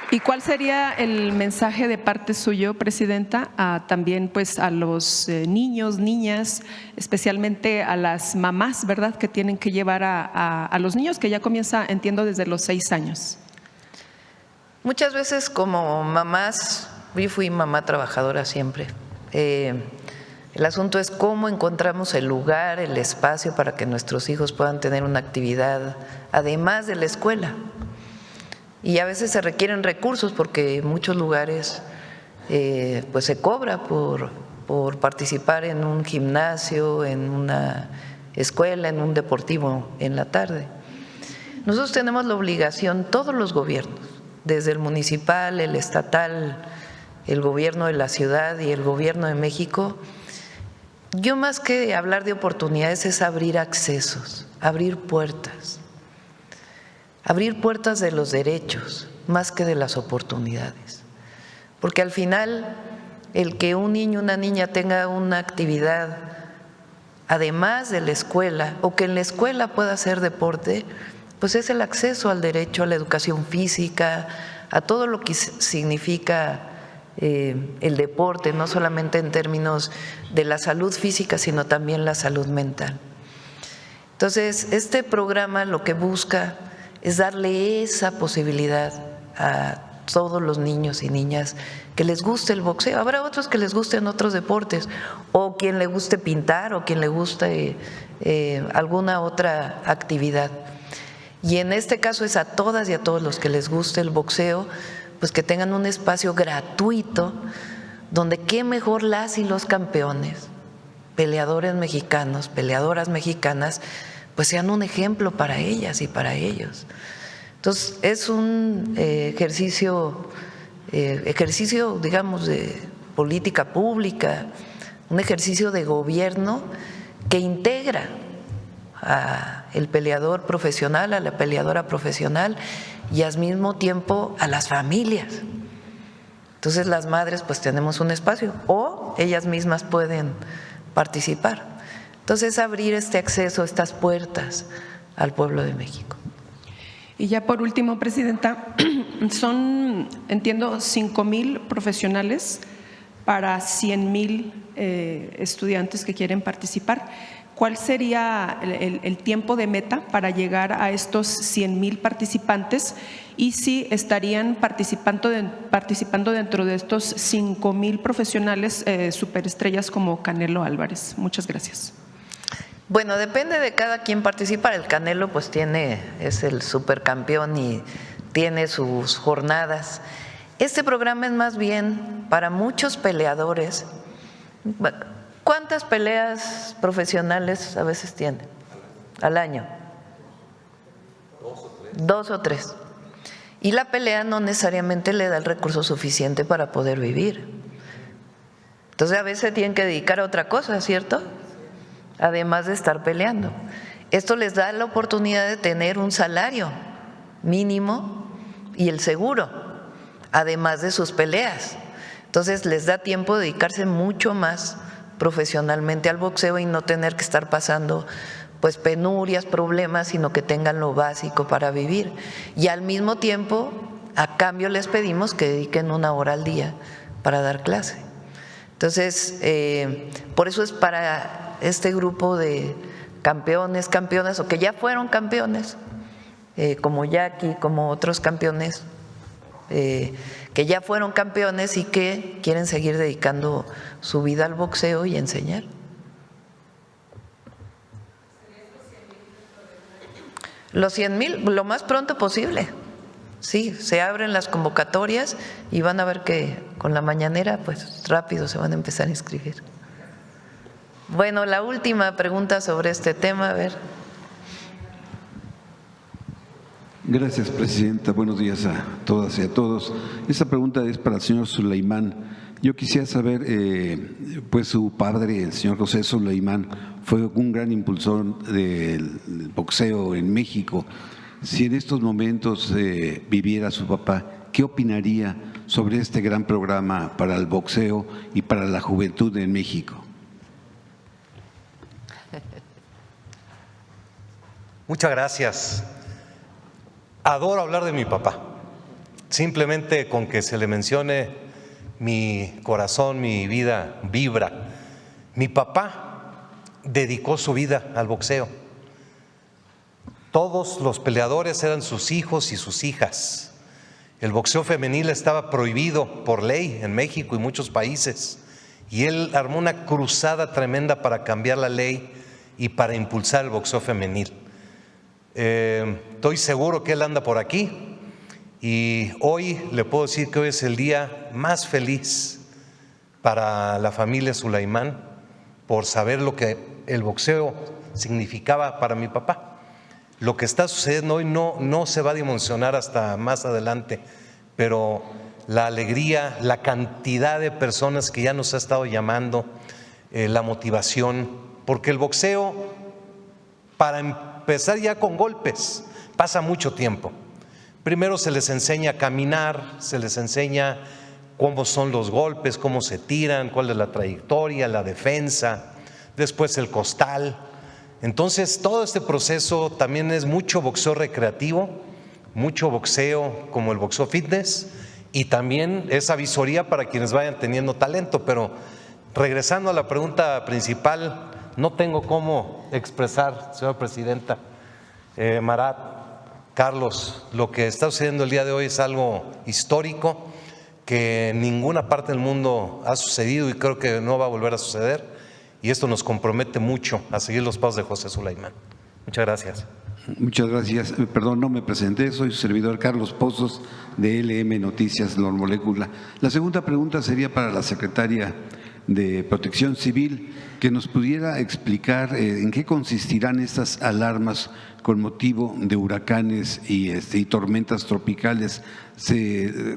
Speaker 1: ¿Y cuál sería el mensaje de parte suyo, presidenta, también pues a los niños, niñas, especialmente a las mamás, ¿verdad?, que tienen que llevar a los niños, que ya comienza, entiendo, desde los 6 años?
Speaker 2: Muchas veces como mamás, yo fui mamá trabajadora siempre, el asunto es cómo encontramos el lugar, el espacio para que nuestros hijos puedan tener una actividad además de la escuela. y a veces se requieren recursos porque en muchos lugares pues se cobra por participar en un gimnasio, en una escuela, en un deportivo en la tarde. Nosotros tenemos la obligación, todos los gobiernos, desde el municipal, el estatal, el gobierno de la ciudad y el gobierno de México, yo más que hablar de oportunidades es abrir accesos, abrir puertas de los derechos más que de las oportunidades. Porque al final el que un niño o una niña tenga una actividad además de la escuela o que en la escuela pueda hacer deporte, pues es el acceso al derecho a la educación física, a todo lo que significa el deporte, no solamente en términos de la salud física, sino también la salud mental. Entonces, este programa lo que busca es darle esa posibilidad a todos los niños y niñas que les guste el boxeo. Habrá otros que les gusten otros deportes, o quien le guste pintar, o quien le guste alguna otra actividad. Y en este caso es a todas y a todos los que les guste el boxeo, pues que tengan un espacio gratuito donde qué mejor las y los campeones, peleadores mexicanos, peleadoras mexicanas, pues sean un ejemplo para ellas y para ellos. Entonces es un ejercicio, digamos, de política pública, un ejercicio de gobierno que integra al peleador profesional, a la peleadora profesional y al mismo tiempo a las familias. Entonces las madres pues tenemos un espacio o ellas mismas pueden participar. Entonces abrir este acceso, estas puertas al pueblo de México.
Speaker 1: Y ya por último, Presidenta, son, entiendo, 5,000 profesionales para 100,000 estudiantes que quieren participar. ¿Cuál sería el tiempo de meta para llegar a estos 100,000 participantes y si estarían participando dentro de estos 5,000 profesionales superestrellas como Canelo Álvarez? Muchas gracias.
Speaker 2: Bueno, depende de cada quien participar. El Canelo pues es el supercampeón y tiene sus jornadas. Este programa es más bien para muchos peleadores. ¿Cuántas peleas profesionales a veces tienen al año? 2 o 3. Y la pelea no necesariamente le da el recurso suficiente para poder vivir. Entonces a veces tienen que dedicar a otra cosa, ¿cierto? Además de estar peleando. Esto les da la oportunidad de tener un salario mínimo y el seguro, además de sus peleas. Entonces les da tiempo de dedicarse mucho más profesionalmente al boxeo y no tener que estar pasando pues penurias, problemas, sino que tengan lo básico para vivir. Y al mismo tiempo, a cambio les pedimos que dediquen 1 hora al día para dar clase. Entonces, por eso es para este grupo de campeones, campeonas, o que ya fueron campeones, como Jackie, como otros campeones, que ya fueron campeones y que quieren seguir dedicando su vida al boxeo y enseñar. Los 100,000, lo más pronto posible. Sí, se abren las convocatorias y van a ver que con la mañanera, pues rápido se van a empezar a inscribir. Bueno, la última pregunta sobre este tema, a ver.
Speaker 15: Gracias, Presidenta. Buenos días a todas y a todos. Esta pregunta es para el señor Suleimán. Yo quisiera saber, pues su padre, el señor José Suleimán, fue un gran impulsor del boxeo en México. Si en estos momentos viviera su papá, ¿qué opinaría sobre este gran programa para el boxeo y para la juventud en México?
Speaker 7: Muchas gracias. Adoro hablar de mi papá. Simplemente con que se le mencione, mi corazón, mi vida vibra. Mi papá dedicó su vida al boxeo. Todos los peleadores eran sus hijos y sus hijas. El boxeo femenil estaba prohibido por ley en México y muchos países. Y él armó una cruzada tremenda para cambiar la ley y para impulsar el boxeo femenil. Estoy seguro que él anda por aquí Y hoy le puedo decir que hoy es el día más feliz para la familia Sulaimán por saber lo que el boxeo significaba para mi papá. Lo que está sucediendo hoy no se va a dimensionar hasta más adelante, pero la alegría, la cantidad de personas que ya nos ha estado llamando, la motivación, porque el boxeo, para empezar ya con golpes, pasa mucho tiempo. Primero se les enseña a caminar, se les enseña cómo son los golpes, cómo se tiran, cuál es la trayectoria, la defensa, después el costal. Entonces todo este proceso también es mucho boxeo recreativo, mucho boxeo como el boxeo fitness y también esa visoría para quienes vayan teniendo talento. Pero regresando a la pregunta principal, no tengo cómo expresar, señora presidenta, Marat, Carlos, lo que está sucediendo el día de hoy es algo histórico que en ninguna parte del mundo ha sucedido y creo que no va a volver a suceder, y esto nos compromete mucho a seguir los pasos de José Sulaimán. Muchas gracias.
Speaker 15: Muchas gracias. Perdón, no me presenté, soy su servidor Carlos Pozos de LM Noticias Normolécula. La segunda pregunta sería para la secretaria de Protección Civil, que nos pudiera explicar en qué consistirán estas alarmas con motivo de huracanes y tormentas tropicales.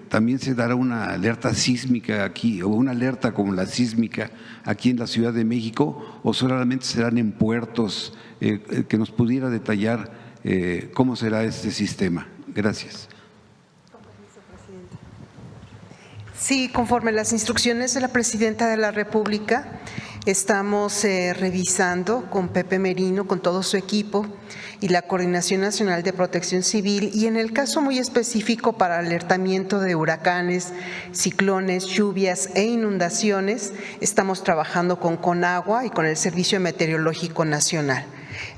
Speaker 15: ¿También se dará una alerta sísmica aquí, o una alerta como la sísmica aquí en la Ciudad de México, o solamente serán en puertos? Que nos pudiera detallar cómo será este sistema. Gracias.
Speaker 16: Sí, conforme las instrucciones de la Presidenta de la República, estamos revisando con Pepe Merino, con todo su equipo y la Coordinación Nacional de Protección Civil, y en el caso muy específico para alertamiento de huracanes, ciclones, lluvias e inundaciones, estamos trabajando con Conagua y con el Servicio Meteorológico Nacional.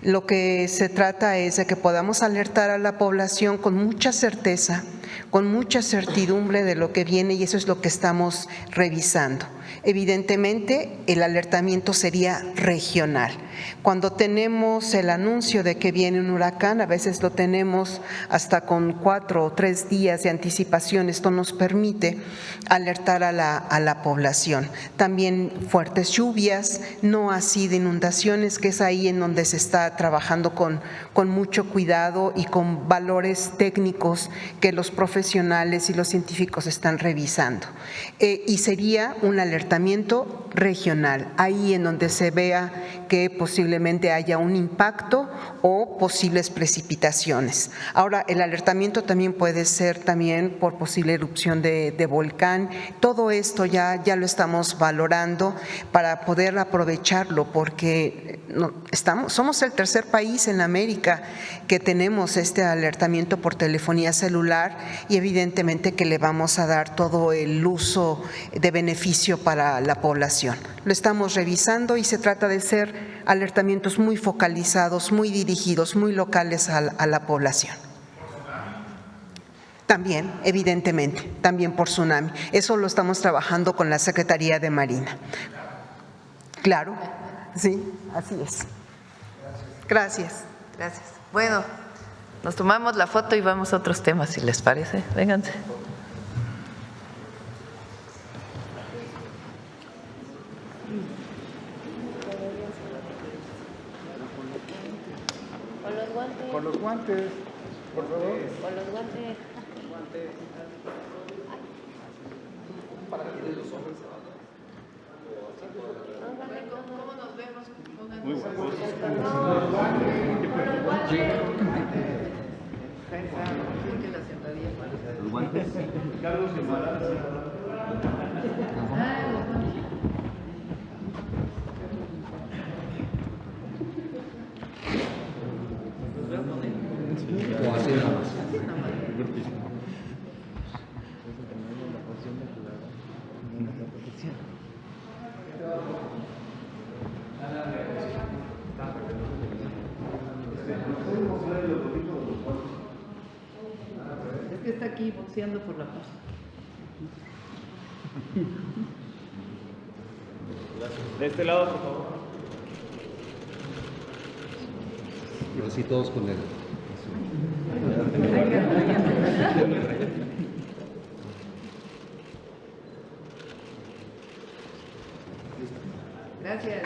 Speaker 16: Lo que se trata es de que podamos alertar a la población con mucha certeza, con mucha certidumbre de lo que viene, y eso es lo que estamos revisando. Evidentemente, el alertamiento sería regional. Cuando tenemos el anuncio de que viene un huracán, a veces lo tenemos hasta con 4 o 3 días de anticipación. Esto nos permite alertar a la población. También fuertes lluvias, no así de inundaciones, que es ahí en donde se está trabajando con mucho cuidado y con valores técnicos que los profesionales y los científicos están revisando. Y sería un alertamiento regional, ahí en donde se vea que posiblemente haya un impacto o posibles precipitaciones. Ahora, el alertamiento también puede ser también por posible erupción de volcán. Todo esto ya lo estamos valorando para poder aprovecharlo, porque somos el tercer país en América que tenemos este alertamiento por telefonía celular, y evidentemente que le vamos a dar todo el uso de beneficio para la población. Lo estamos revisando y se trata de ser alertamientos muy focalizados, muy dirigidos, muy locales a la población. También, evidentemente, también por tsunami. Eso lo estamos trabajando con la Secretaría de Marina. Claro, sí, así es. Gracias.
Speaker 2: Gracias. Bueno, nos tomamos la foto y vamos a otros temas, si les parece. Vénganse.
Speaker 17: Con los guantes, por favor.
Speaker 18: Con los guantes.
Speaker 17: Para que los hombres se vayan.
Speaker 2: ¿Cómo nos vemos?
Speaker 17: Muy buenos.
Speaker 2: Los guantes.
Speaker 17: Carlos y
Speaker 2: Es que está aquí boxeando por la paz.
Speaker 17: De este lado, por favor.
Speaker 7: Pero sí, todos con él.
Speaker 2: Gracias.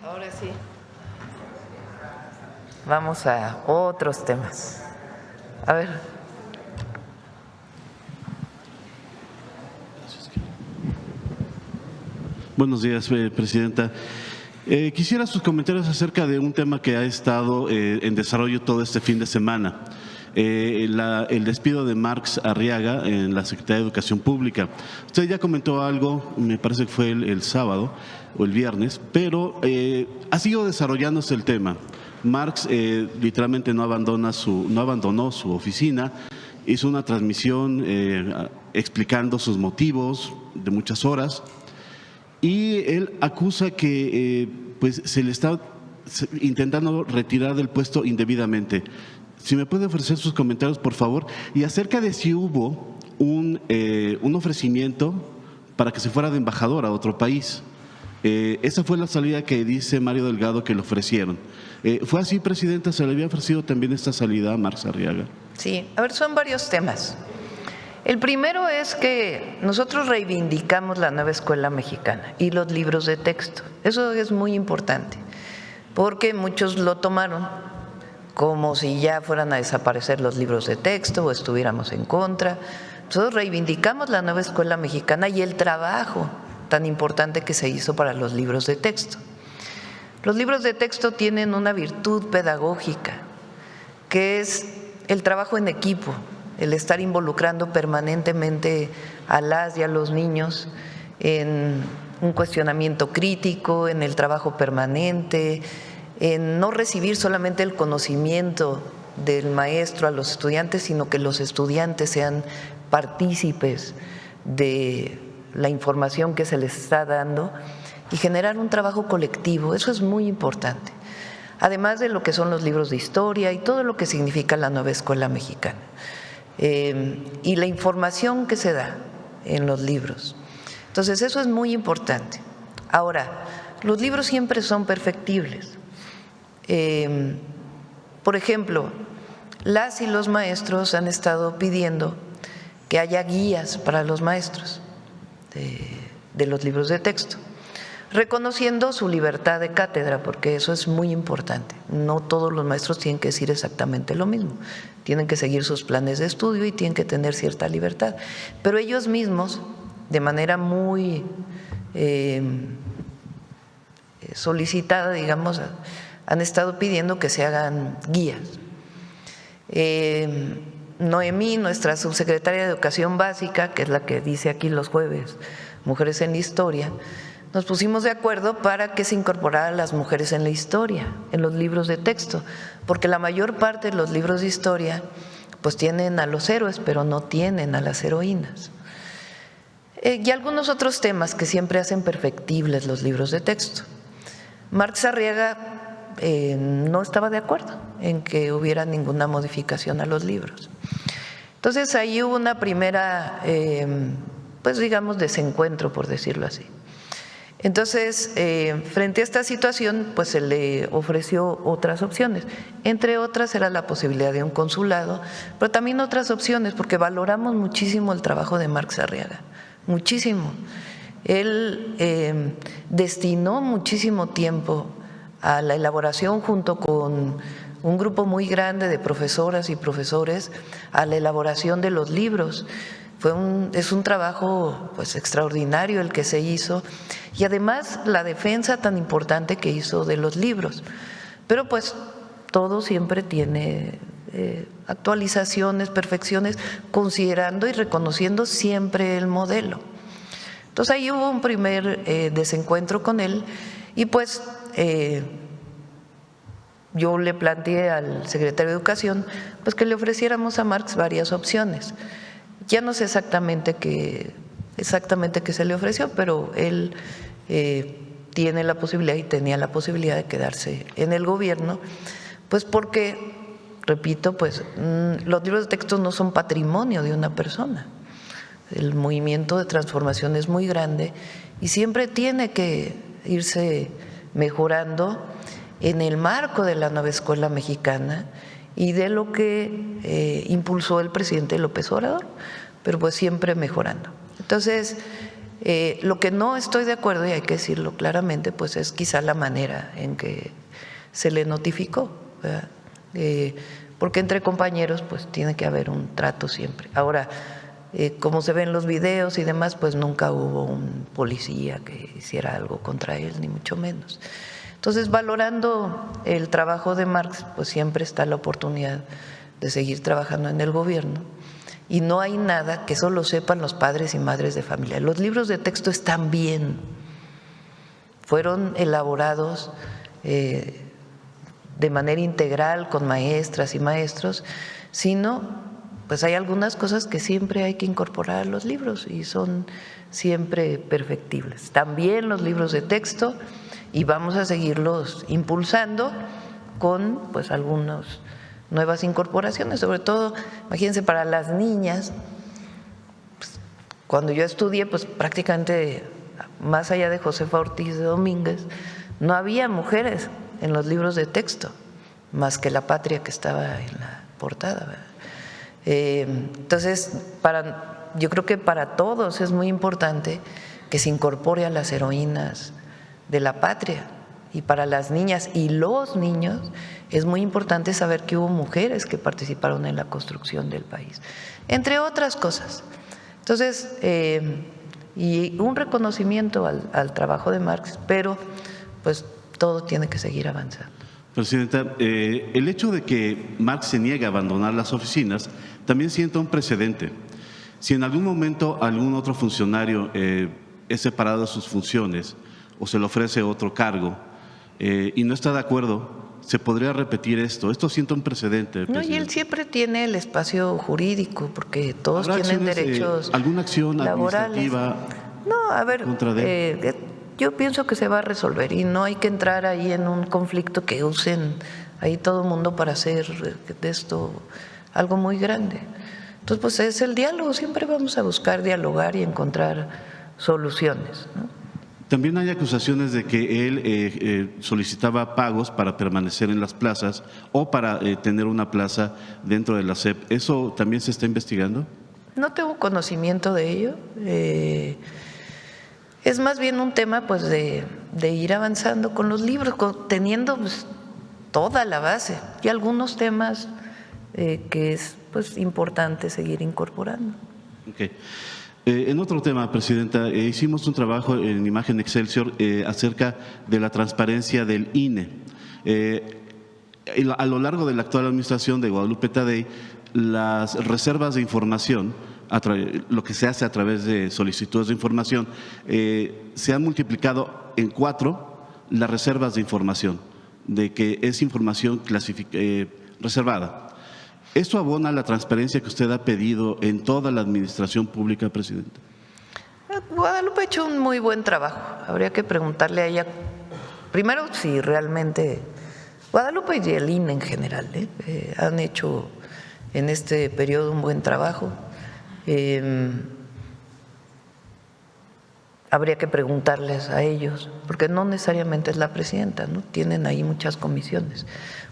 Speaker 2: Ahora sí. Vamos a otros temas. A ver.
Speaker 18: Buenos días, Presidenta. Quisiera sus comentarios acerca de un tema que ha estado en desarrollo todo este fin de semana. El despido de Marx Arriaga en la Secretaría de Educación Pública. Usted ya comentó algo, me parece que fue el sábado o el viernes, pero ha seguido desarrollándose el tema. Marx literalmente no abandonó su oficina, hizo una transmisión explicando sus motivos de muchas horas y él acusa que pues se le está intentando retirar del puesto indebidamente. Si me puede ofrecer sus comentarios, por favor, y acerca de si hubo un ofrecimiento para que se fuera de embajador a otro país. Esa fue la salida que dice Mario Delgado que le ofrecieron. ¿Fue así, Presidenta? ¿Se le había ofrecido también esta salida a Marx Arriaga?
Speaker 2: Sí, a ver, son varios temas. El primero es que nosotros reivindicamos la nueva escuela mexicana y los libros de texto. Eso es muy importante, porque muchos lo tomaron como si ya fueran a desaparecer los libros de texto o estuviéramos en contra. Nosotros reivindicamos la nueva escuela mexicana y el trabajo tan importante que se hizo para los libros de texto. Los libros de texto tienen una virtud pedagógica, que es el trabajo en equipo, el estar involucrando permanentemente a las y a los niños en un cuestionamiento crítico, en el trabajo permanente, en no recibir solamente el conocimiento del maestro a los estudiantes, sino que los estudiantes sean partícipes de la información que se les está dando y generar un trabajo colectivo. Eso es muy importante, además de lo que son los libros de historia y todo lo que significa la nueva escuela mexicana y la información que se da en los libros. Entonces eso es muy importante. Ahora, los libros siempre son perfectibles. Por ejemplo, las y los maestros han estado pidiendo que haya guías para los maestros de los libros de texto, reconociendo su libertad de cátedra, porque eso es muy importante. No todos los maestros tienen que decir exactamente lo mismo, tienen que seguir sus planes de estudio y tienen que tener cierta libertad, pero ellos mismos, de manera muy solicitada, digamos, han estado pidiendo que se hagan guías. Noemí, nuestra subsecretaria de Educación Básica, que es la que dice aquí los jueves, Mujeres en la Historia, nos pusimos de acuerdo para que se incorporaran las mujeres en la historia, en los libros de texto, porque la mayor parte de los libros de historia pues tienen a los héroes, pero no tienen a las heroínas. Y algunos otros temas que siempre hacen perfectibles los libros de texto. Marx Arriaga no estaba de acuerdo en que hubiera ninguna modificación a los libros. Entonces ahí hubo una primera, pues digamos, desencuentro, por decirlo así. Entonces, frente a esta situación, pues se le ofreció otras opciones. Entre otras era la posibilidad de un consulado, pero también otras opciones, porque valoramos muchísimo el trabajo de Marx Arriaga, muchísimo. Él destinó muchísimo tiempo a la elaboración junto con un grupo muy grande de profesoras y profesores a la elaboración de los libros. Es un trabajo pues extraordinario el que se hizo, y además la defensa tan importante que hizo de los libros. Pero pues todo siempre tiene actualizaciones, perfecciones, considerando y reconociendo siempre el modelo. Entonces ahí hubo un primer desencuentro con él, y pues yo le planteé al secretario de Educación pues que le ofreciéramos a Marx varias opciones. Ya no sé exactamente qué se le ofreció, pero él tiene la posibilidad y tenía la posibilidad de quedarse en el gobierno, pues porque, repito, pues los libros de texto no son patrimonio de una persona. El movimiento de transformación es muy grande y siempre tiene que irse mejorando en el marco de la nueva escuela mexicana y de lo que impulsó el presidente López Obrador, pero pues siempre mejorando. Entonces, lo que no estoy de acuerdo, y hay que decirlo claramente, pues es quizá la manera en que se le notificó, ¿verdad? Porque entre compañeros pues tiene que haber un trato siempre. Ahora, como se ven los videos y demás, pues nunca hubo un policía que hiciera algo contra él, ni mucho menos. Entonces, valorando el trabajo de Marx, pues siempre está la oportunidad de seguir trabajando en el gobierno, y no hay nada que solo sepan los padres y madres de familia. Los libros de texto están bien, fueron elaborados de manera integral con maestras y maestros, sino pues hay algunas cosas que siempre hay que incorporar a los libros y son siempre perfectibles. También los libros de texto, y vamos a seguirlos impulsando con pues algunas nuevas incorporaciones, sobre todo, imagínense, para las niñas. Pues, cuando yo estudié, pues prácticamente más allá de Josefa Ortiz de Domínguez, no había mujeres en los libros de texto, más que La Patria, que estaba en la portada, ¿verdad? Entonces, yo creo que para todos es muy importante que se incorpore a las heroínas de la patria, y para las niñas y los niños es muy importante saber que hubo mujeres que participaron en la construcción del país, entre otras cosas. Entonces, y un reconocimiento al trabajo de Marx, pero pues todo tiene que seguir avanzando.
Speaker 18: Presidenta, el hecho de que Marx se niegue a abandonar las oficinas también sienta un precedente. Si en algún momento algún otro funcionario es separado de sus funciones o se le ofrece otro cargo y no está de acuerdo, se podría repetir esto. Esto sienta un precedente.
Speaker 2: No, y él siempre tiene el espacio jurídico, porque todos tienen derechos
Speaker 18: ¿alguna acción administrativa?
Speaker 2: No, a ver, yo pienso que se va a resolver y no hay que entrar ahí en un conflicto que usen ahí todo el mundo para hacer de esto algo muy grande. Entonces, pues es el diálogo, siempre vamos a buscar dialogar y encontrar soluciones, ¿no?
Speaker 18: También hay acusaciones de que él solicitaba pagos para permanecer en las plazas o para tener una plaza dentro de la SEP. ¿Eso también se está investigando?
Speaker 2: No tengo conocimiento de ello. Es más bien un tema pues de ir avanzando con los libros, teniendo pues toda la base y algunos temas que es pues importante seguir incorporando.
Speaker 18: Okay. En otro tema, Presidenta, hicimos un trabajo en Imagen Excelsior acerca de la transparencia del INE. A lo largo de la actual administración de Guadalupe Tadei, las reservas de información, lo que se hace a través de solicitudes de información, se han multiplicado en 4 las reservas de información, de que es información reservada. ¿Esto abona la transparencia que usted ha pedido en toda la administración pública, Presidenta?
Speaker 2: Guadalupe ha hecho un muy buen trabajo. Habría que preguntarle a ella, primero, si realmente Guadalupe y el INE en general han hecho en este periodo un buen trabajo. Habría que preguntarles a ellos, porque no necesariamente es la presidenta, ¿no? Tienen ahí muchas comisiones.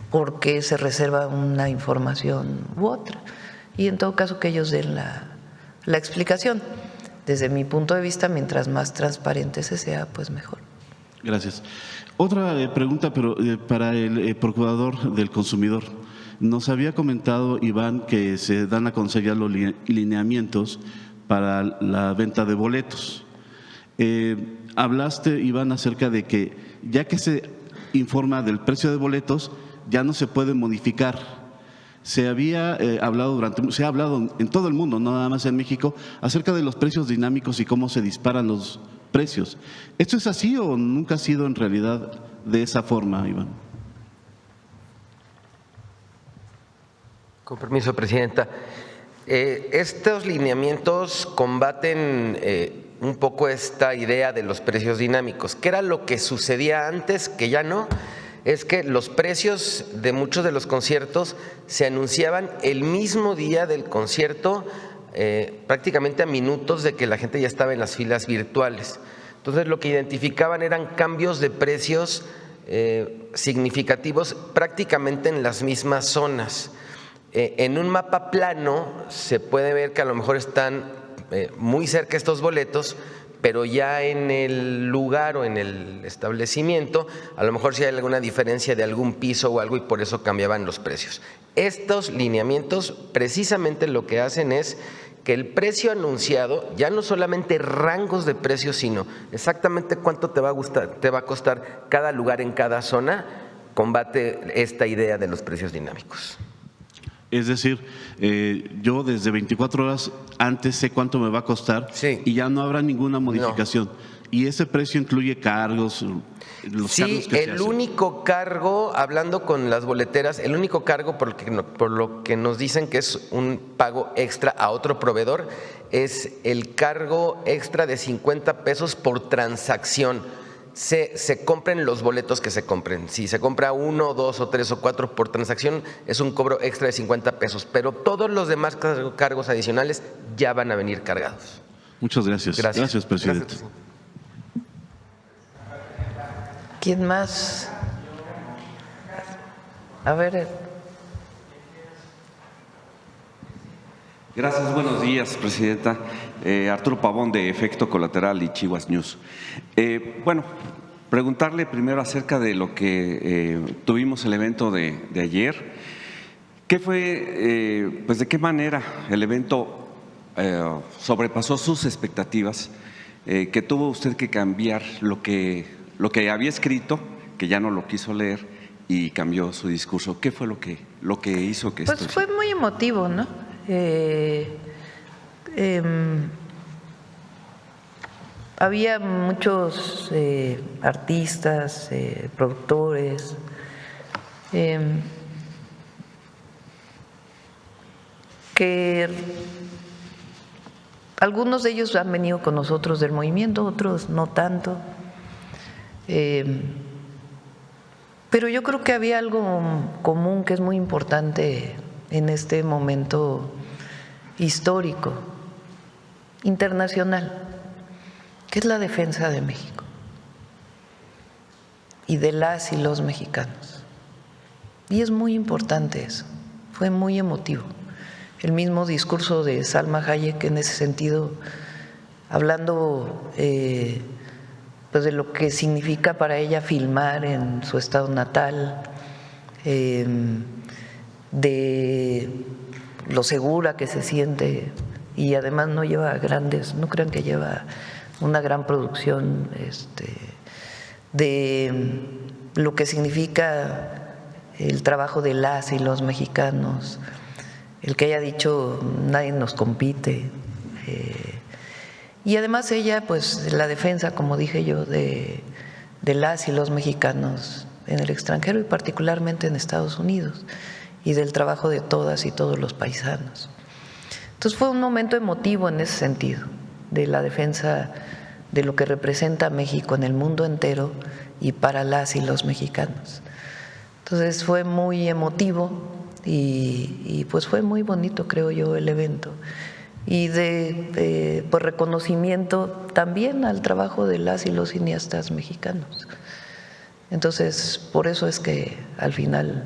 Speaker 2: ¿Por qué se reserva una información u otra? Y en todo caso que ellos den la explicación. Desde mi punto de vista, mientras más transparente se sea, pues mejor.
Speaker 18: Gracias. Otra pregunta, pero para el procurador del consumidor. Nos había comentado, Iván, que se dan a conocer ya los lineamientos para la venta de boletos. Hablaste, Iván, acerca de que ya que se informa del precio de boletos, ya no se puede modificar. Se ha hablado en todo el mundo, no nada más en México, acerca de los precios dinámicos y cómo se disparan los precios. ¿Esto es así o nunca ha sido en realidad de esa forma, Iván?
Speaker 19: Con permiso, Presidenta. Estos lineamientos combaten un poco esta idea de los precios dinámicos. ¿Qué era lo que sucedía antes, que ya no? Es que los precios de muchos de los conciertos se anunciaban el mismo día del concierto, prácticamente a minutos de que la gente ya estaba en las filas virtuales. Entonces lo que identificaban eran cambios de precios significativos prácticamente en las mismas zonas. En un mapa plano se puede ver que a lo mejor están muy cerca estos boletos, pero ya en el lugar o en el establecimiento a lo mejor sí hay alguna diferencia de algún piso o algo y por eso cambiaban los precios. Estos lineamientos precisamente lo que hacen es que el precio anunciado, ya no solamente rangos de precios, sino exactamente cuánto te va a costar cada lugar en cada zona, combate esta idea de los precios dinámicos.
Speaker 18: Es decir, yo desde 24 horas antes sé cuánto me va a costar y ya no habrá ninguna modificación. No. Y ese precio incluye cargos, los cargos que
Speaker 19: el único cargo, hablando con las boleteras, el único cargo por lo que nos dicen que es un pago extra a otro proveedor es el cargo extra de 50 pesos por transacción. Se compren los boletos que se compren. Si se compra 1, 2 o 3 o 4 por transacción, es un cobro extra de 50 pesos, pero todos los demás cargos adicionales ya van a venir cargados.
Speaker 18: Muchas gracias. Gracias, presidente.
Speaker 19: Gracias. ¿Quién más? A ver.
Speaker 4: Gracias, buenos días, presidenta. Arturo Pavón, de Efecto Colateral y Chihuas News. Bueno, preguntarle primero acerca de lo que tuvimos el evento de ayer. ¿Qué fue, pues de qué manera el evento sobrepasó sus expectativas? Que tuvo usted que cambiar lo que había escrito, que ya no lo quiso leer y cambió su discurso. ¿Qué fue lo que hizo que
Speaker 2: Pues fue muy emotivo, ¿no? Había muchos artistas, productores, que algunos de ellos han venido con nosotros del movimiento, otros no tanto. Pero yo creo que había algo común que es muy importante en este momento histórico, internacional, que es la defensa de México y de las y los mexicanos. Y es muy importante eso, fue muy emotivo. El mismo discurso de Salma Hayek en ese sentido, hablando pues de lo que significa para ella filmar en su estado natal, de lo segura que se siente, y además no lleva no crean que lleva una gran producción, de lo que significa el trabajo de las y los mexicanos, el que haya dicho nadie nos compite, y además ella pues la defensa, como dije yo, de las y los mexicanos en el extranjero y particularmente en Estados Unidos, y del trabajo de todas y todos los paisanos. Entonces fue un momento emotivo en ese sentido, de la defensa de lo que representa México en el mundo entero y para las y los mexicanos. Entonces fue muy emotivo y pues fue muy bonito, creo yo, el evento. Y de pues reconocimiento también al trabajo de las y los cineastas mexicanos. Entonces, por eso es que al final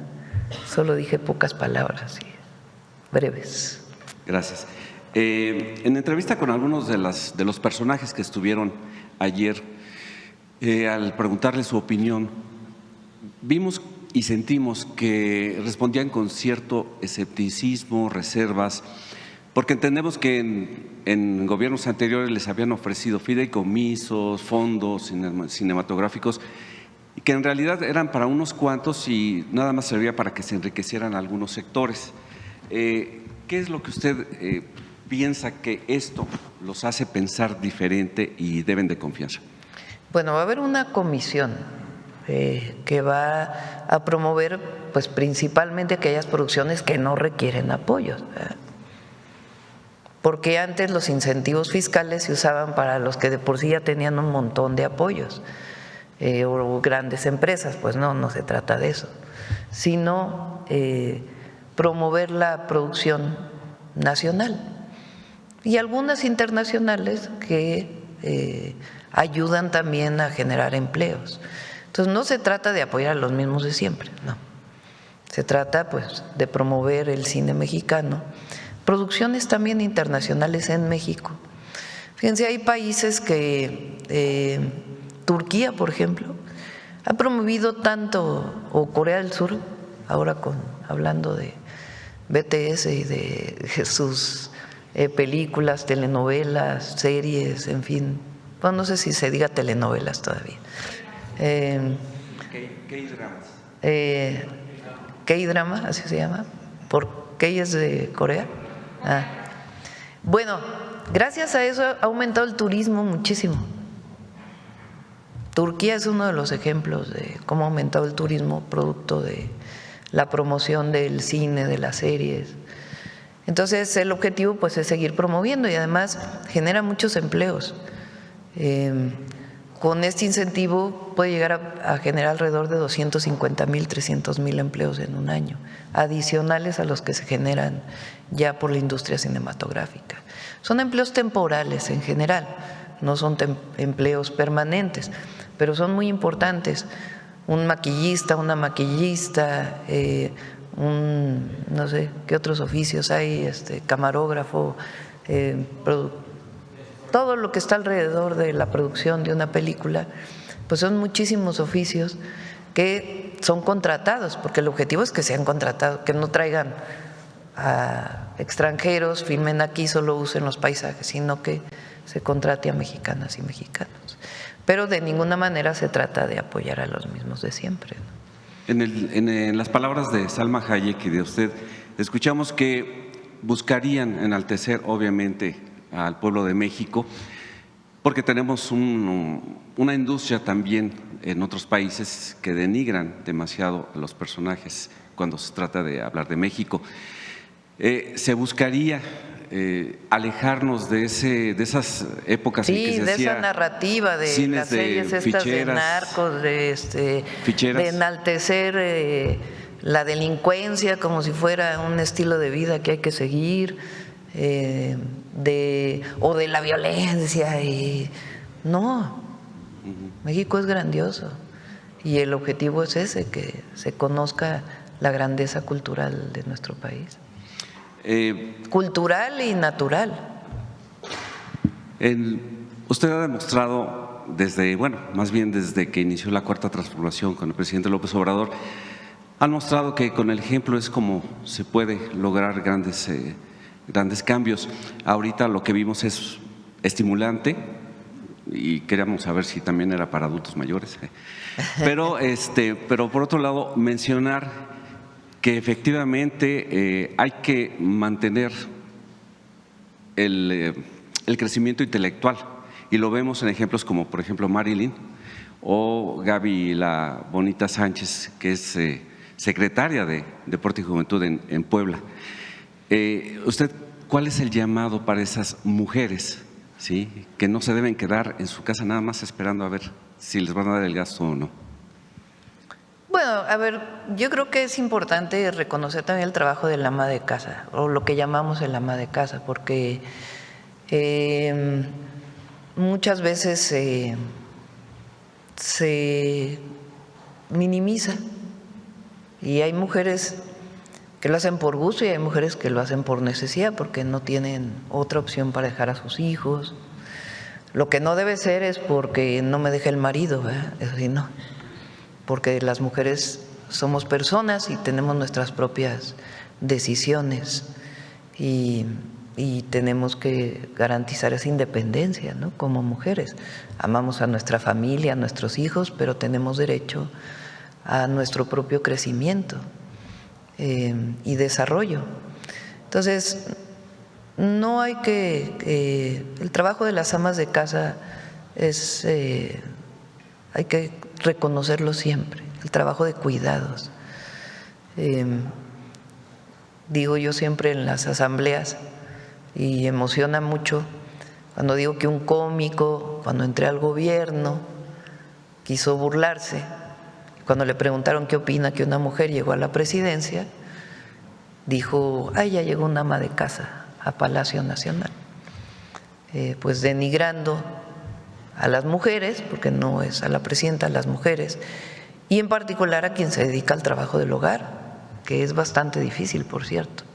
Speaker 2: solo dije pocas palabras y breves.
Speaker 4: Gracias. En entrevista con algunos de los personajes que estuvieron ayer, al preguntarle su opinión, vimos y sentimos que respondían con cierto escepticismo, reservas, porque entendemos que en gobiernos anteriores les habían ofrecido fideicomisos, fondos cinematográficos, y que en realidad eran para unos cuantos y nada más servía para que se enriquecieran algunos sectores. ¿Qué es lo que usted piensa que esto los hace pensar diferente y deben de confianza?
Speaker 2: Bueno, va a haber una comisión que va a promover pues principalmente aquellas producciones que no requieren apoyos, ¿verdad? Porque antes los incentivos fiscales se usaban para los que de por sí ya tenían un montón de apoyos o grandes empresas. Pues no se trata de eso, sino promover la producción nacional y algunas internacionales que ayudan también a generar empleos. Entonces no se trata de apoyar a los mismos de siempre, no. Se trata pues de promover el cine mexicano, producciones también internacionales en México. Fíjense, hay países que, Turquía, por ejemplo, ha promovido tanto, o Corea del Sur, ahora hablando de BTS y de sus películas, telenovelas, series, en fin. Bueno, no sé si se diga telenovelas todavía.
Speaker 4: K-dramas.
Speaker 2: K-drama, así se llama. ¿Por qué es de Corea? Bueno, gracias a eso ha aumentado el turismo muchísimo. Turquía es uno de los ejemplos de cómo ha aumentado el turismo producto de la promoción del cine, de las series. Entonces el objetivo pues es seguir promoviendo y además genera muchos empleos. Con este incentivo puede llegar a generar alrededor de 250,000, 300,000 empleos en un año, adicionales a los que se generan ya por la industria cinematográfica. Son empleos temporales en general, no son empleos permanentes, pero son muy importantes. Un maquillista, una maquillista, no sé qué otros oficios hay, camarógrafo, todo lo que está alrededor de la producción de una película, pues son muchísimos oficios que son contratados, porque el objetivo es que sean contratados, que no traigan a extranjeros, filmen aquí, solo usen los paisajes, sino que se contrate a mexicanas y mexicanos. Pero de ninguna manera se trata de apoyar a los mismos de siempre, ¿no?
Speaker 4: En las palabras de Salma Hayek y de usted, escuchamos que buscarían enaltecer, obviamente, al pueblo de México, porque tenemos una industria también en otros países que denigran demasiado a los personajes cuando se trata de hablar de México. Se buscaría alejarnos de esas épocas en que se
Speaker 2: de
Speaker 4: hacía
Speaker 2: esa narrativa de las series estas de narcos, de enaltecer la delincuencia como si fuera un estilo de vida que hay que seguir, o de la violencia. No, México es grandioso y el objetivo es ese, que se conozca la grandeza cultural de nuestro país. Cultural y natural.
Speaker 4: Usted ha demostrado más bien desde que inició la Cuarta Transformación con el presidente López Obrador, han mostrado que con el ejemplo es como se puede lograr grandes cambios. Ahorita lo que vimos es estimulante y queríamos saber si también era para adultos mayores. Pero por otro lado, mencionar que efectivamente hay que mantener el crecimiento intelectual y lo vemos en ejemplos como por ejemplo Marilyn o Gaby la Bonita Sánchez, que es secretaria de Deporte y Juventud en Puebla. ¿Usted cuál es el llamado para esas mujeres, ¿sí?, que no se deben quedar en su casa nada más esperando a ver si les van a dar el gasto o no?
Speaker 2: Bueno, a ver, yo creo que es importante reconocer también el trabajo del ama de casa, o lo que llamamos el ama de casa, porque muchas veces se minimiza y hay mujeres que lo hacen por gusto y hay mujeres que lo hacen por necesidad porque no tienen otra opción para dejar a sus hijos. Lo que no debe ser es porque no me deja el marido, ¿verdad? Eso sí, no. Porque las mujeres somos personas y tenemos nuestras propias decisiones y tenemos que garantizar esa independencia, ¿no? Como mujeres. Amamos a nuestra familia, a nuestros hijos, pero tenemos derecho a nuestro propio crecimiento y desarrollo. Entonces, no hay que… el trabajo de las amas de casa es… hay que reconocerlo siempre, el trabajo de cuidados. Digo yo siempre en las asambleas, y emociona mucho cuando digo que un cómico, cuando entré al gobierno, quiso burlarse. Cuando le preguntaron qué opina que una mujer llegó a la presidencia, dijo, ay, ya llegó una ama de casa a Palacio Nacional. Pues denigrando a las mujeres, porque no es a la presidenta, a las mujeres, y en particular a quien se dedica al trabajo del hogar, que es bastante difícil, por cierto.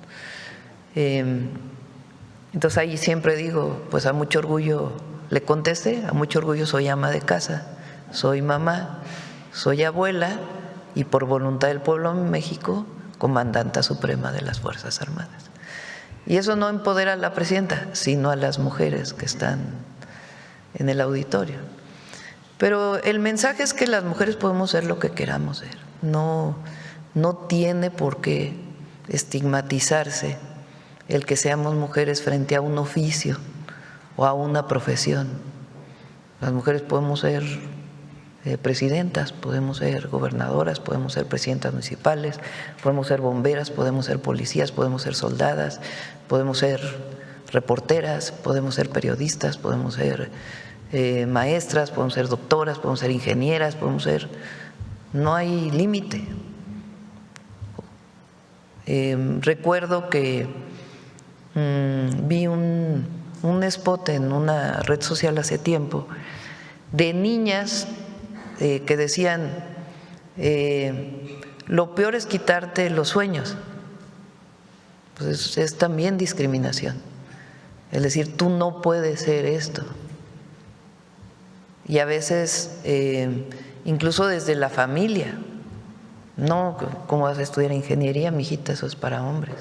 Speaker 2: Entonces ahí siempre digo, pues a mucho orgullo le contesté, a mucho orgullo soy ama de casa, soy mamá, soy abuela y por voluntad del pueblo de México, comandanta suprema de las Fuerzas Armadas. Y eso no empodera a la presidenta, sino a las mujeres que están en el auditorio. Pero el mensaje es que las mujeres podemos ser lo que queramos ser, no tiene por qué estigmatizarse el que seamos mujeres frente a un oficio o a una profesión. Las mujeres podemos ser presidentas, podemos ser gobernadoras, podemos ser presidentas municipales, podemos ser bomberas, podemos ser policías, podemos ser soldadas, podemos ser reporteras, podemos ser periodistas, podemos ser maestras, podemos ser doctoras, podemos ser ingenieras, podemos ser… no hay límite. Recuerdo que vi un spot en una red social hace tiempo de niñas que decían, lo peor es quitarte los sueños. Pues es también discriminación. Es decir, tú no puedes ser esto. Y a veces, incluso desde la familia, no, ¿cómo vas a estudiar ingeniería, mijita? Eso es para hombres.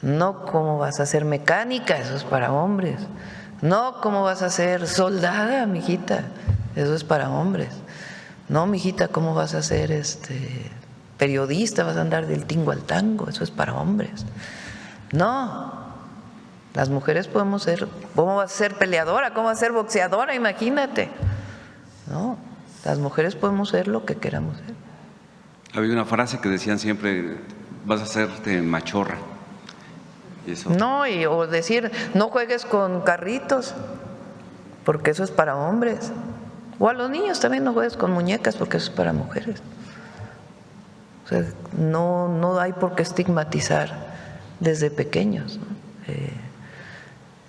Speaker 2: No, ¿cómo vas a ser mecánica? Eso es para hombres. No, ¿cómo vas a ser soldada, mijita? Eso es para hombres. No, mijita, ¿cómo vas a ser periodista? Vas a andar del tingo al tango. Eso es para hombres. No, las mujeres podemos ser… ¿Cómo vas a ser peleadora? ¿Cómo vas a ser boxeadora? Imagínate. No, las mujeres podemos ser lo que queramos ser.
Speaker 4: Había una frase que decían siempre, vas a hacerte machorra. Eso.
Speaker 2: No, o decir, no juegues con carritos, porque eso es para hombres. O a los niños también, no juegues con muñecas, porque eso es para mujeres. O sea, no hay por qué estigmatizar desde pequeños, ¿no?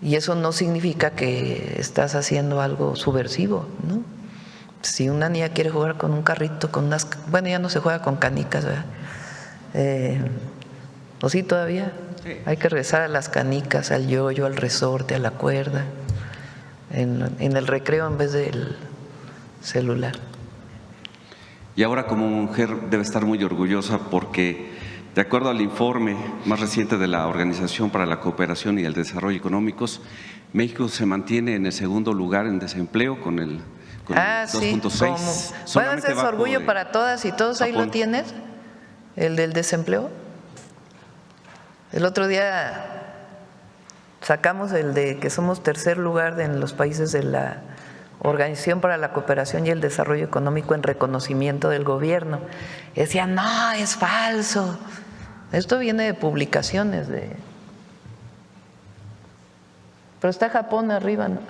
Speaker 2: Y eso no significa que estás haciendo algo subversivo, ¿no? Si una niña quiere jugar con un carrito, con unas… bueno, ya no se juega con canicas, ¿verdad? ¿O sí todavía? Sí. Hay que regresar a las canicas, al yoyo, al resorte, a la cuerda, en el recreo en vez del celular.
Speaker 4: Y ahora como mujer debe estar muy orgullosa porque, de acuerdo al informe más reciente de la Organización para la Cooperación y el Desarrollo Económicos, México se mantiene en el segundo lugar en desempleo con el 2.6.
Speaker 2: Bueno, ese es orgullo para todas y todos. Ahí lo tienes, el del desempleo. El otro día sacamos el de que somos tercer lugar en los países de la Organización para la Cooperación y el Desarrollo Económico en reconocimiento del gobierno. Decían, no, es falso. Esto viene de publicaciones pero está Japón arriba, ¿no?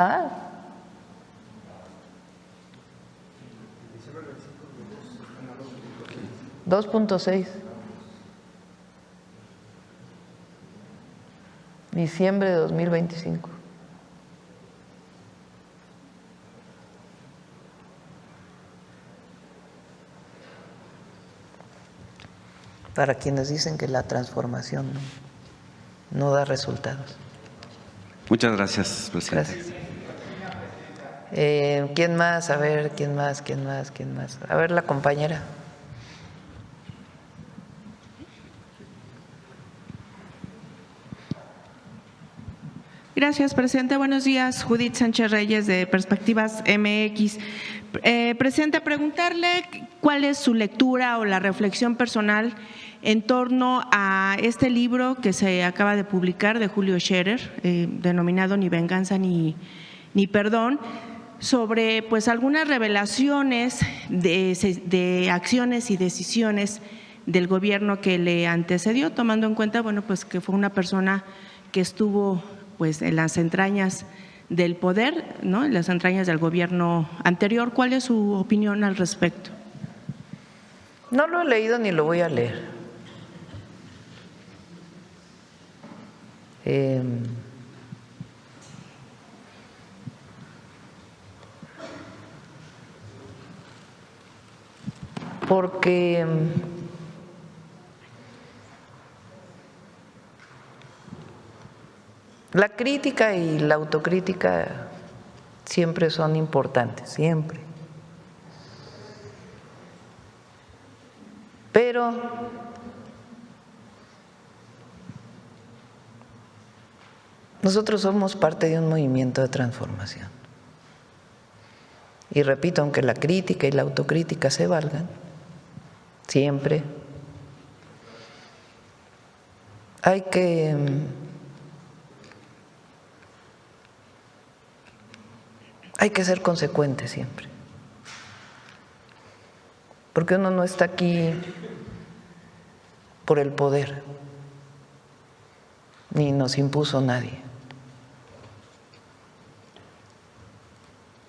Speaker 2: 2.6. Diciembre de 2025. Para quienes dicen que la transformación no da resultados.
Speaker 4: Muchas gracias, presidente.
Speaker 2: Gracias. ¿Quién más? A ver, ¿quién más? A ver, la compañera.
Speaker 1: Gracias, presidente. Buenos días. Judith Sánchez Reyes, de Perspectivas MX. Presidente, preguntarle cuál es su lectura o la reflexión personal en torno a este libro que se acaba de publicar de Julio Scherer, denominado Ni venganza ni perdón, sobre pues algunas revelaciones de acciones y decisiones del gobierno que le antecedió, tomando en cuenta, bueno, pues que fue una persona que estuvo pues en las entrañas del poder, ¿no?, en las entrañas del gobierno anterior. ¿Cuál es su opinión al respecto?
Speaker 2: No lo he leído ni lo voy a leer. Porque la crítica y la autocrítica siempre son importantes, siempre. Pero nosotros somos parte de un movimiento de transformación. Y repito, aunque la crítica y la autocrítica se valgan, siempre hay que ser consecuente siempre. Porque uno no está aquí por el poder, ni nos impuso nadie,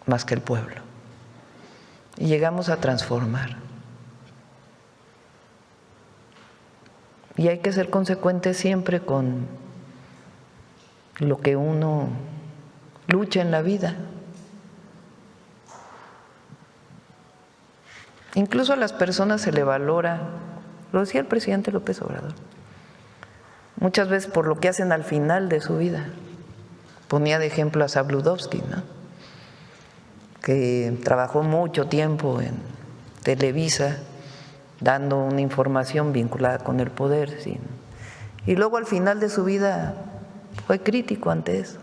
Speaker 2: más que el pueblo. Y llegamos a transformar. Y hay que ser consecuente siempre con lo que uno lucha en la vida. Incluso a las personas se le valora, lo decía el presidente López Obrador, muchas veces por lo que hacen al final de su vida. Ponía de ejemplo a Sabludovsky, ¿no?, que trabajó mucho tiempo en Televisa dando una información vinculada con el poder, ¿sí?, y luego al final de su vida fue crítico ante eso.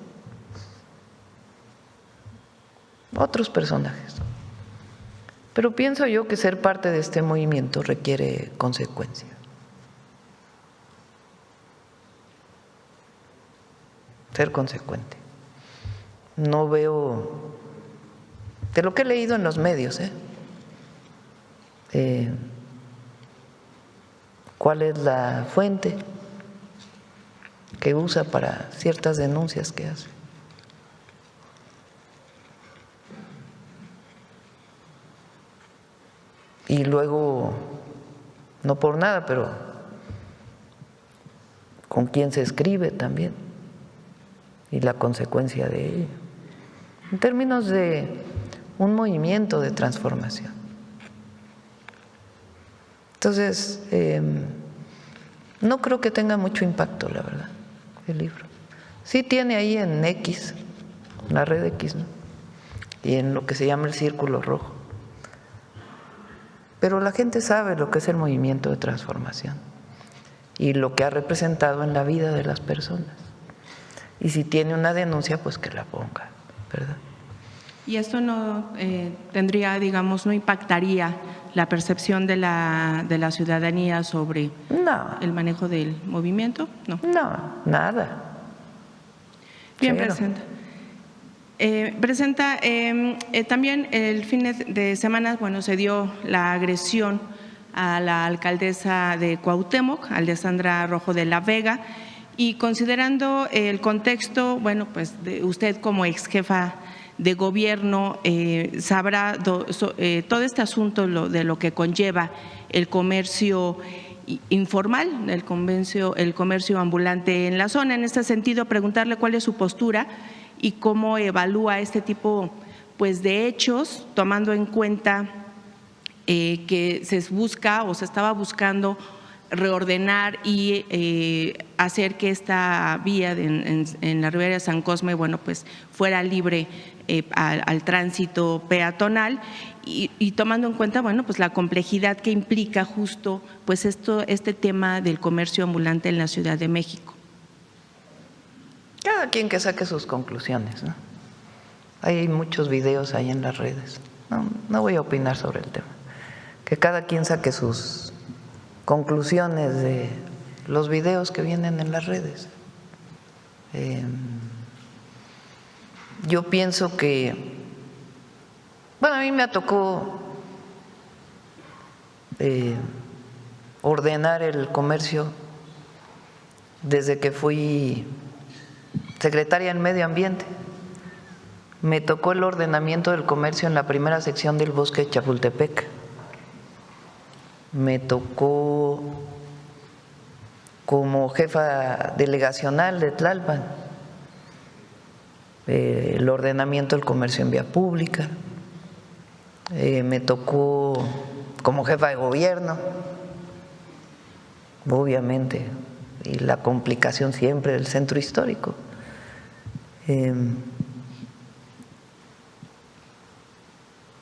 Speaker 2: Otros personajes. Pero pienso yo que ser parte de este movimiento requiere consecuencia. Ser consecuente. No veo, de lo que he leído en los medios, cuál es la fuente que usa para ciertas denuncias que hace. Y luego, no por nada, pero con quién se escribe también y la consecuencia de ello, en términos de un movimiento de transformación. Entonces, no creo que tenga mucho impacto, la verdad, el libro. Sí tiene ahí en X, la red X, ¿no?, y en lo que se llama el círculo rojo. Pero la gente sabe lo que es el movimiento de transformación y lo que ha representado en la vida de las personas. Y si tiene una denuncia, pues que la ponga, ¿verdad?
Speaker 1: ¿Y esto no tendría, digamos, no impactaría la percepción de la ciudadanía sobre el manejo del movimiento? No.
Speaker 2: No, nada.
Speaker 1: Bien,
Speaker 2: Cero.
Speaker 1: Presidenta, también el fin de semana, bueno, se dio la agresión a la alcaldesa de Cuauhtémoc, Alessandra Rojo de la Vega, y considerando el contexto, bueno, pues usted como ex jefa de gobierno sabrá todo este asunto de lo que conlleva el comercio informal, el comercio ambulante en la zona. En este sentido, preguntarle cuál es su postura y cómo evalúa este tipo pues de hechos, tomando en cuenta que se busca o se estaba buscando
Speaker 3: reordenar y hacer que esta vía en la Ribera de San Cosme, bueno, pues fuera libre al tránsito peatonal y tomando en cuenta, bueno, pues la complejidad que implica justo pues este tema del comercio ambulante en la Ciudad de México.
Speaker 2: Cada quien que saque sus conclusiones, ¿no? Hay muchos videos ahí en las redes. No voy a opinar sobre el tema. Que cada quien saque sus conclusiones de los videos que vienen en las redes. Yo pienso que, bueno, a mí me tocó ordenar el comercio desde que fui secretaria en Medio Ambiente. Me tocó el ordenamiento del comercio en la primera sección del bosque de Chapultepec. Me tocó como jefa delegacional de Tlalpan el ordenamiento del comercio en vía pública. Me tocó como jefa de gobierno, obviamente, y la complicación siempre del centro histórico.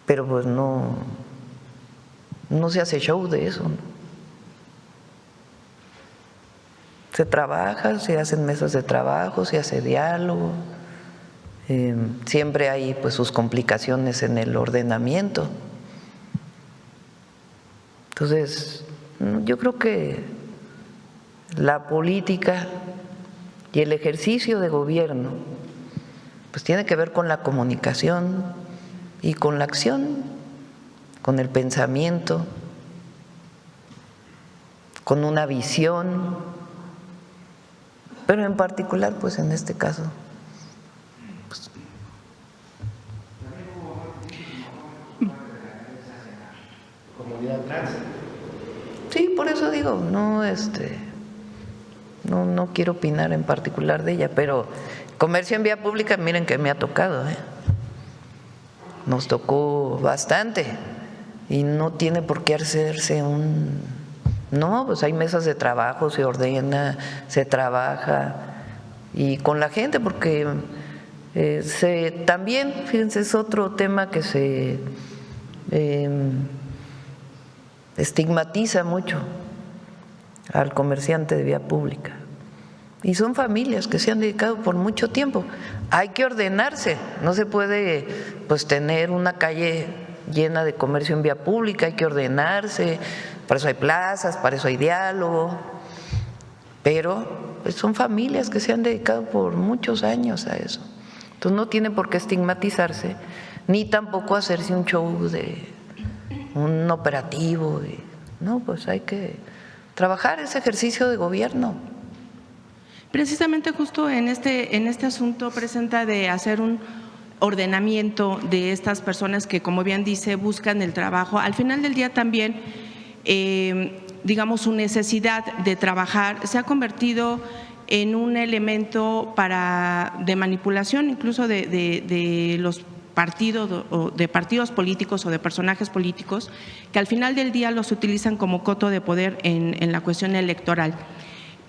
Speaker 2: Pero pues no se hace show de eso, ¿no? Se trabaja, se hacen mesas de trabajo, se hace diálogo, siempre hay pues sus complicaciones en el ordenamiento. Entonces, yo creo que la política y el ejercicio de gobierno pues tiene que ver con la comunicación y con la acción, con el pensamiento, con una visión, pero en particular, pues en este caso, pues,
Speaker 19: comunidad trans.
Speaker 2: Sí, por eso digo, no quiero opinar en particular de ella, pero comercio en vía pública, miren que me ha tocado, nos tocó bastante y no tiene por qué hacerse no, pues hay mesas de trabajo, se ordena, se trabaja y con la gente, porque también, fíjense, es otro tema que se estigmatiza mucho al comerciante de vía pública. Y son familias que se han dedicado por mucho tiempo. Hay que ordenarse, no se puede pues tener una calle llena de comercio en vía pública, hay que ordenarse, para eso hay plazas, para eso hay diálogo, pero pues son familias que se han dedicado por muchos años a eso. Entonces no tiene por qué estigmatizarse, ni tampoco hacerse un show de un operativo, no, pues hay que trabajar ese ejercicio de gobierno.
Speaker 3: Precisamente justo en este asunto presenta de hacer un ordenamiento de estas personas que, como bien dice, buscan el trabajo. Al final del día también, digamos, su necesidad de trabajar se ha convertido en un elemento de manipulación incluso de los partidos o de partidos políticos o de personajes políticos que al final del día los utilizan como coto de poder en la cuestión electoral.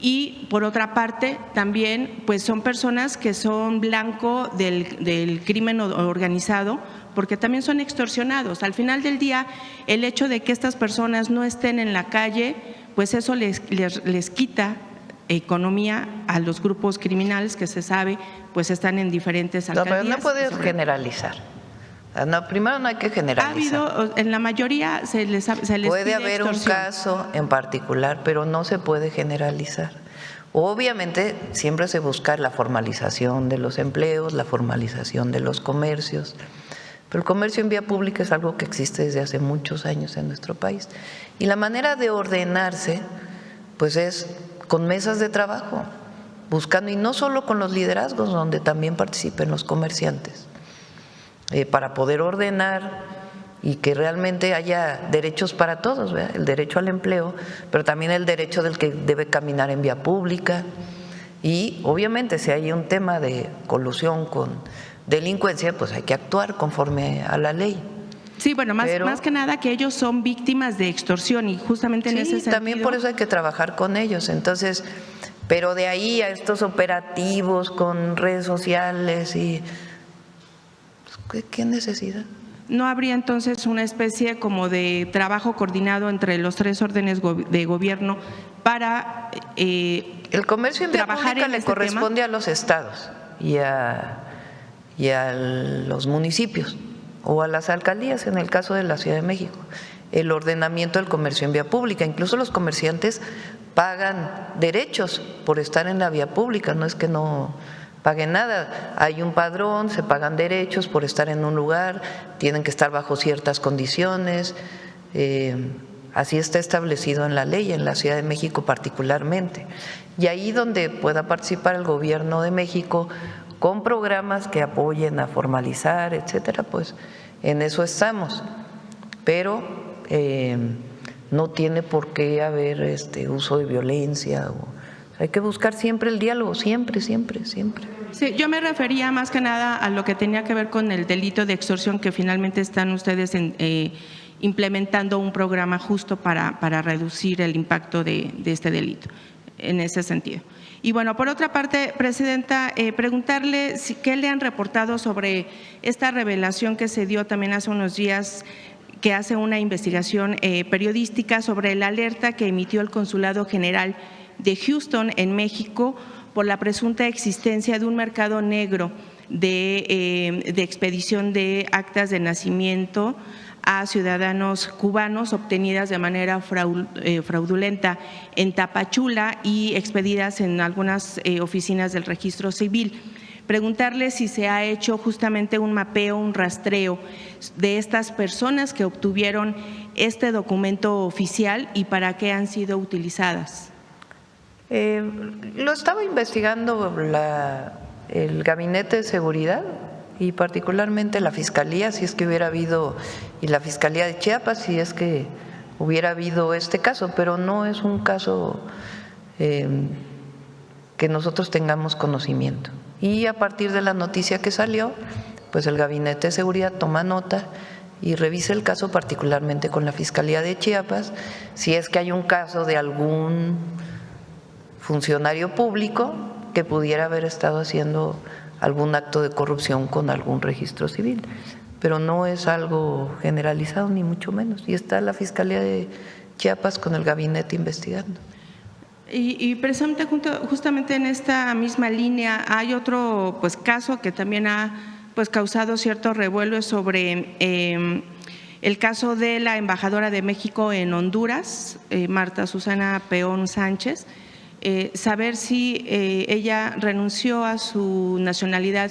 Speaker 3: Y por otra parte también pues son personas que son blanco del crimen organizado, porque también son extorsionados. Al final del día, el hecho de que estas personas no estén en la calle, pues eso les quita economía a los grupos criminales que se sabe pues están en diferentes alcaldías.
Speaker 2: No, pero no puedes generalizar. No, primero no hay que generalizar.
Speaker 3: Ha habido, en la mayoría se les
Speaker 2: puede haber un caso en particular, pero no se puede generalizar. Obviamente siempre se busca la formalización de los empleos, la formalización de los comercios, pero el comercio en vía pública es algo que existe desde hace muchos años en nuestro país. Y la manera de ordenarse pues es con mesas de trabajo, buscando, y no solo con los liderazgos, donde también participen los comerciantes, para poder ordenar y que realmente haya derechos para todos, ¿verdad? El derecho al empleo, pero también el derecho del que debe caminar en vía pública. Y obviamente si hay un tema de colusión con delincuencia, pues hay que actuar conforme a la ley.
Speaker 1: Sí, bueno, más que nada que ellos son víctimas de extorsión y justamente en ese sentido.
Speaker 2: También por eso hay que trabajar con ellos. Entonces, pero de ahí a estos operativos con redes sociales y ¿qué necesidad?
Speaker 1: ¿No habría entonces una especie como de trabajo coordinado entre los 3 órdenes de gobierno para
Speaker 2: el comercio en vía pública le corresponde a los estados y a los municipios o a las alcaldías en el caso de la Ciudad de México? El ordenamiento del comercio en vía pública. Incluso los comerciantes pagan derechos por estar en la vía pública, no es que no paguen nada. Hay un padrón, se pagan derechos por estar en un lugar, tienen que estar bajo ciertas condiciones. Así está establecido en la ley, en la Ciudad de México particularmente. Y ahí donde pueda participar el Gobierno de México con programas que apoyen a formalizar, etcétera, pues en eso estamos. Pero no tiene por qué haber uso de violencia. Hay que buscar siempre el diálogo, siempre.
Speaker 1: Sí, yo me refería más que nada a lo que tenía que ver con el delito de extorsión, que finalmente están ustedes implementando un programa justo para reducir el impacto de este delito, en ese sentido. Y bueno, por otra parte, Presidenta, preguntarle qué le han reportado sobre esta revelación que se dio también hace unos días, que hace una investigación periodística sobre la alerta que emitió el Consulado General de Houston en México por la presunta existencia de un mercado negro de expedición de actas de nacimiento a ciudadanos cubanos obtenidas de manera fraudulenta en Tapachula y expedidas en algunas oficinas del registro civil. Preguntarle si se ha hecho justamente un mapeo, un rastreo de estas personas que obtuvieron este documento oficial y para qué han sido utilizadas.
Speaker 2: Lo estaba investigando el Gabinete de Seguridad y particularmente la Fiscalía, si es que hubiera habido, y la Fiscalía de Chiapas, si es que hubiera habido este caso, pero no es un caso que nosotros tengamos conocimiento. Y a partir de la noticia que salió, pues el Gabinete de Seguridad toma nota y revisa el caso particularmente con la Fiscalía de Chiapas, si es que hay un caso de algún funcionario público que pudiera haber estado haciendo algún acto de corrupción con algún registro civil, pero no es algo generalizado ni mucho menos. Y está la Fiscalía de Chiapas con el gabinete investigando.
Speaker 1: Y precisamente justamente en esta misma línea hay otro caso que también ha causado cierto revuelo sobre el caso de la embajadora de México en Honduras, Marta Susana Peón Sánchez. Saber si ella renunció a su nacionalidad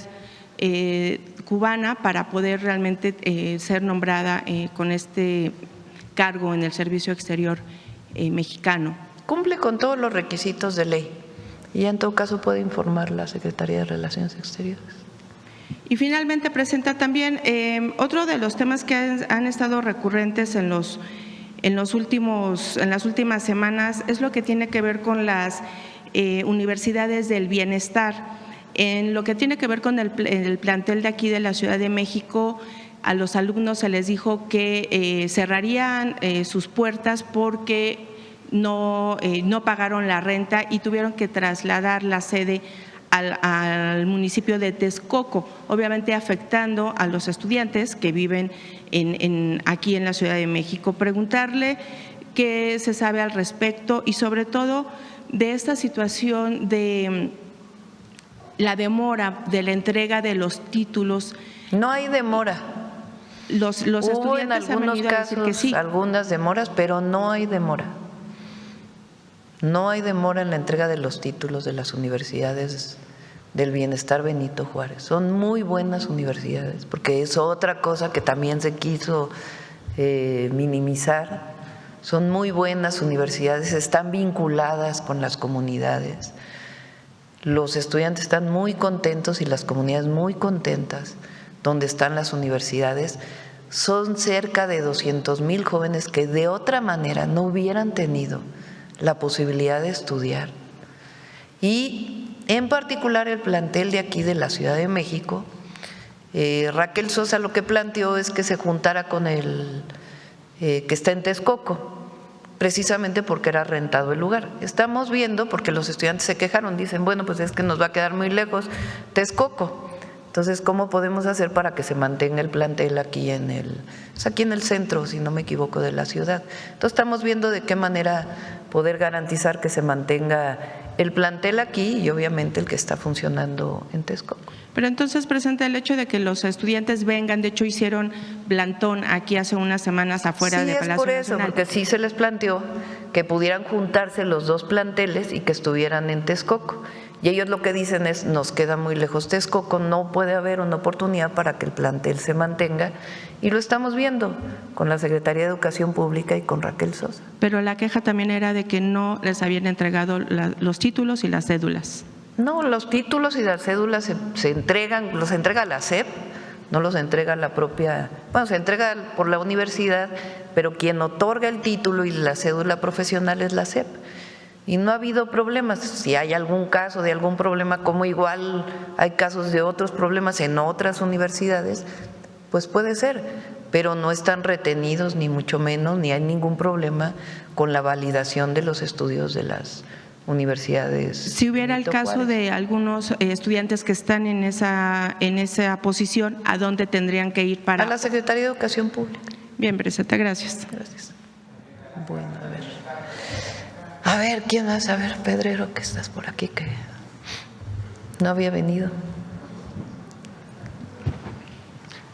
Speaker 1: cubana para poder realmente ser nombrada con este cargo en el Servicio Exterior mexicano.
Speaker 2: Cumple con todos los requisitos de ley y en todo caso puede informar la Secretaría de Relaciones Exteriores.
Speaker 1: Y finalmente presenta también otro de los temas que han estado recurrentes en las últimas semanas es lo que tiene que ver con las universidades del bienestar. En lo que tiene que ver con el plantel de aquí de la Ciudad de México, a los alumnos se les dijo que cerrarían sus puertas porque no pagaron la renta y tuvieron que trasladar la sede al municipio de Texcoco, obviamente afectando a los estudiantes que viven aquí en la Ciudad de México. Preguntarle qué se sabe al respecto y sobre todo de esta situación de la demora de la entrega de los títulos.
Speaker 2: No hay demora.
Speaker 1: Los
Speaker 2: Hubo
Speaker 1: estudiantes
Speaker 2: en algunos
Speaker 1: han venido a decir
Speaker 2: casos
Speaker 1: que sí.
Speaker 2: algunas demoras, pero no hay demora. No hay demora en la entrega de los títulos de las universidades del Bienestar Benito Juárez. Son muy buenas universidades, porque es otra cosa que también se quiso minimizar. Son muy buenas universidades, están vinculadas con las comunidades. Los estudiantes están muy contentos y las comunidades muy contentas donde están las universidades. Son cerca de 200,000 jóvenes que de otra manera no hubieran tenido la posibilidad de estudiar. Y en particular el plantel de aquí de la Ciudad de México Raquel Sosa lo que planteó es que se juntara con el que está en Texcoco, precisamente porque era rentado el lugar. Estamos viendo, porque los estudiantes se quejaron, dicen, bueno, pues es que nos va a quedar muy lejos Texcoco. Entonces, ¿cómo podemos hacer para que se mantenga el plantel aquí en el centro, si no me equivoco, de la ciudad? Entonces, estamos viendo de qué manera poder garantizar que se mantenga el plantel aquí y obviamente el que está funcionando en Texcoco.
Speaker 1: Pero entonces, presidente, el hecho de que los estudiantes vengan, de hecho hicieron plantón aquí hace unas semanas afuera de Palacio Nacional. Sí, es por eso, porque sí se les planteó que pudieran juntarse los dos planteles y que estuvieran en Texcoco. Y ellos lo que dicen es, nos queda muy lejos Texcoco, no puede haber una oportunidad para que el plantel se mantenga. Y lo estamos viendo con la Secretaría de Educación Pública y con Raquel Sosa. Pero la queja también era de que no les habían entregado los títulos y las cédulas.
Speaker 2: No, los títulos y las cédulas se entregan, los entrega la SEP, no los entrega la propia, bueno, se entrega por la universidad, pero quien otorga el título y la cédula profesional es la SEP. Y no ha habido problemas. Si hay algún caso de algún problema, como igual hay casos de otros problemas en otras universidades, pues puede ser, pero no están retenidos ni mucho menos, ni hay ningún problema con la validación de los estudios de las universidades.
Speaker 1: Si hubiera el caso de algunos estudiantes que están en esa posición, ¿a dónde tendrían que ir para?
Speaker 2: A la Secretaría de Educación Pública.
Speaker 1: Bien, presidenta, gracias.
Speaker 2: Gracias. Bueno, a ver. A ver, ¿quién más? A ver, Pedrero, que estás por aquí, que no había venido.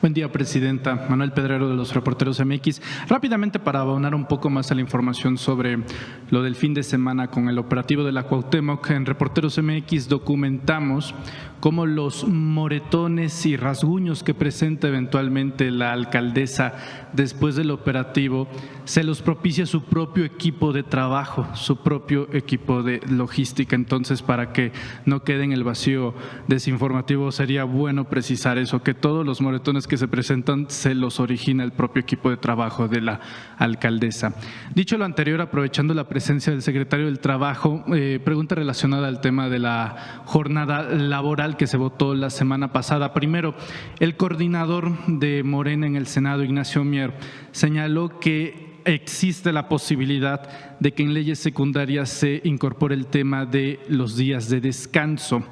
Speaker 20: Buen día, presidenta. Manuel Pedrero, de los Reporteros MX. Rápidamente, para abonar un poco más a la información sobre lo del fin de semana con el operativo de la Cuauhtémoc, en Reporteros MX documentamos cómo los moretones y rasguños que presenta eventualmente la alcaldesa después del operativo se los propicia su propio equipo de trabajo, su propio equipo de logística. Entonces, para que no quede en el vacío desinformativo, sería bueno precisar eso, que todos los moretones que se presentan se los origina el propio equipo de trabajo de la alcaldesa. Dicho lo anterior, aprovechando la presencia del secretario del Trabajo, pregunta relacionada al tema de la jornada laboral que se votó la semana pasada. Primero, el coordinador de Morena en el Senado, Ignacio Mier, señaló que existe la posibilidad de que en leyes secundarias se incorpore el tema de los días de descanso.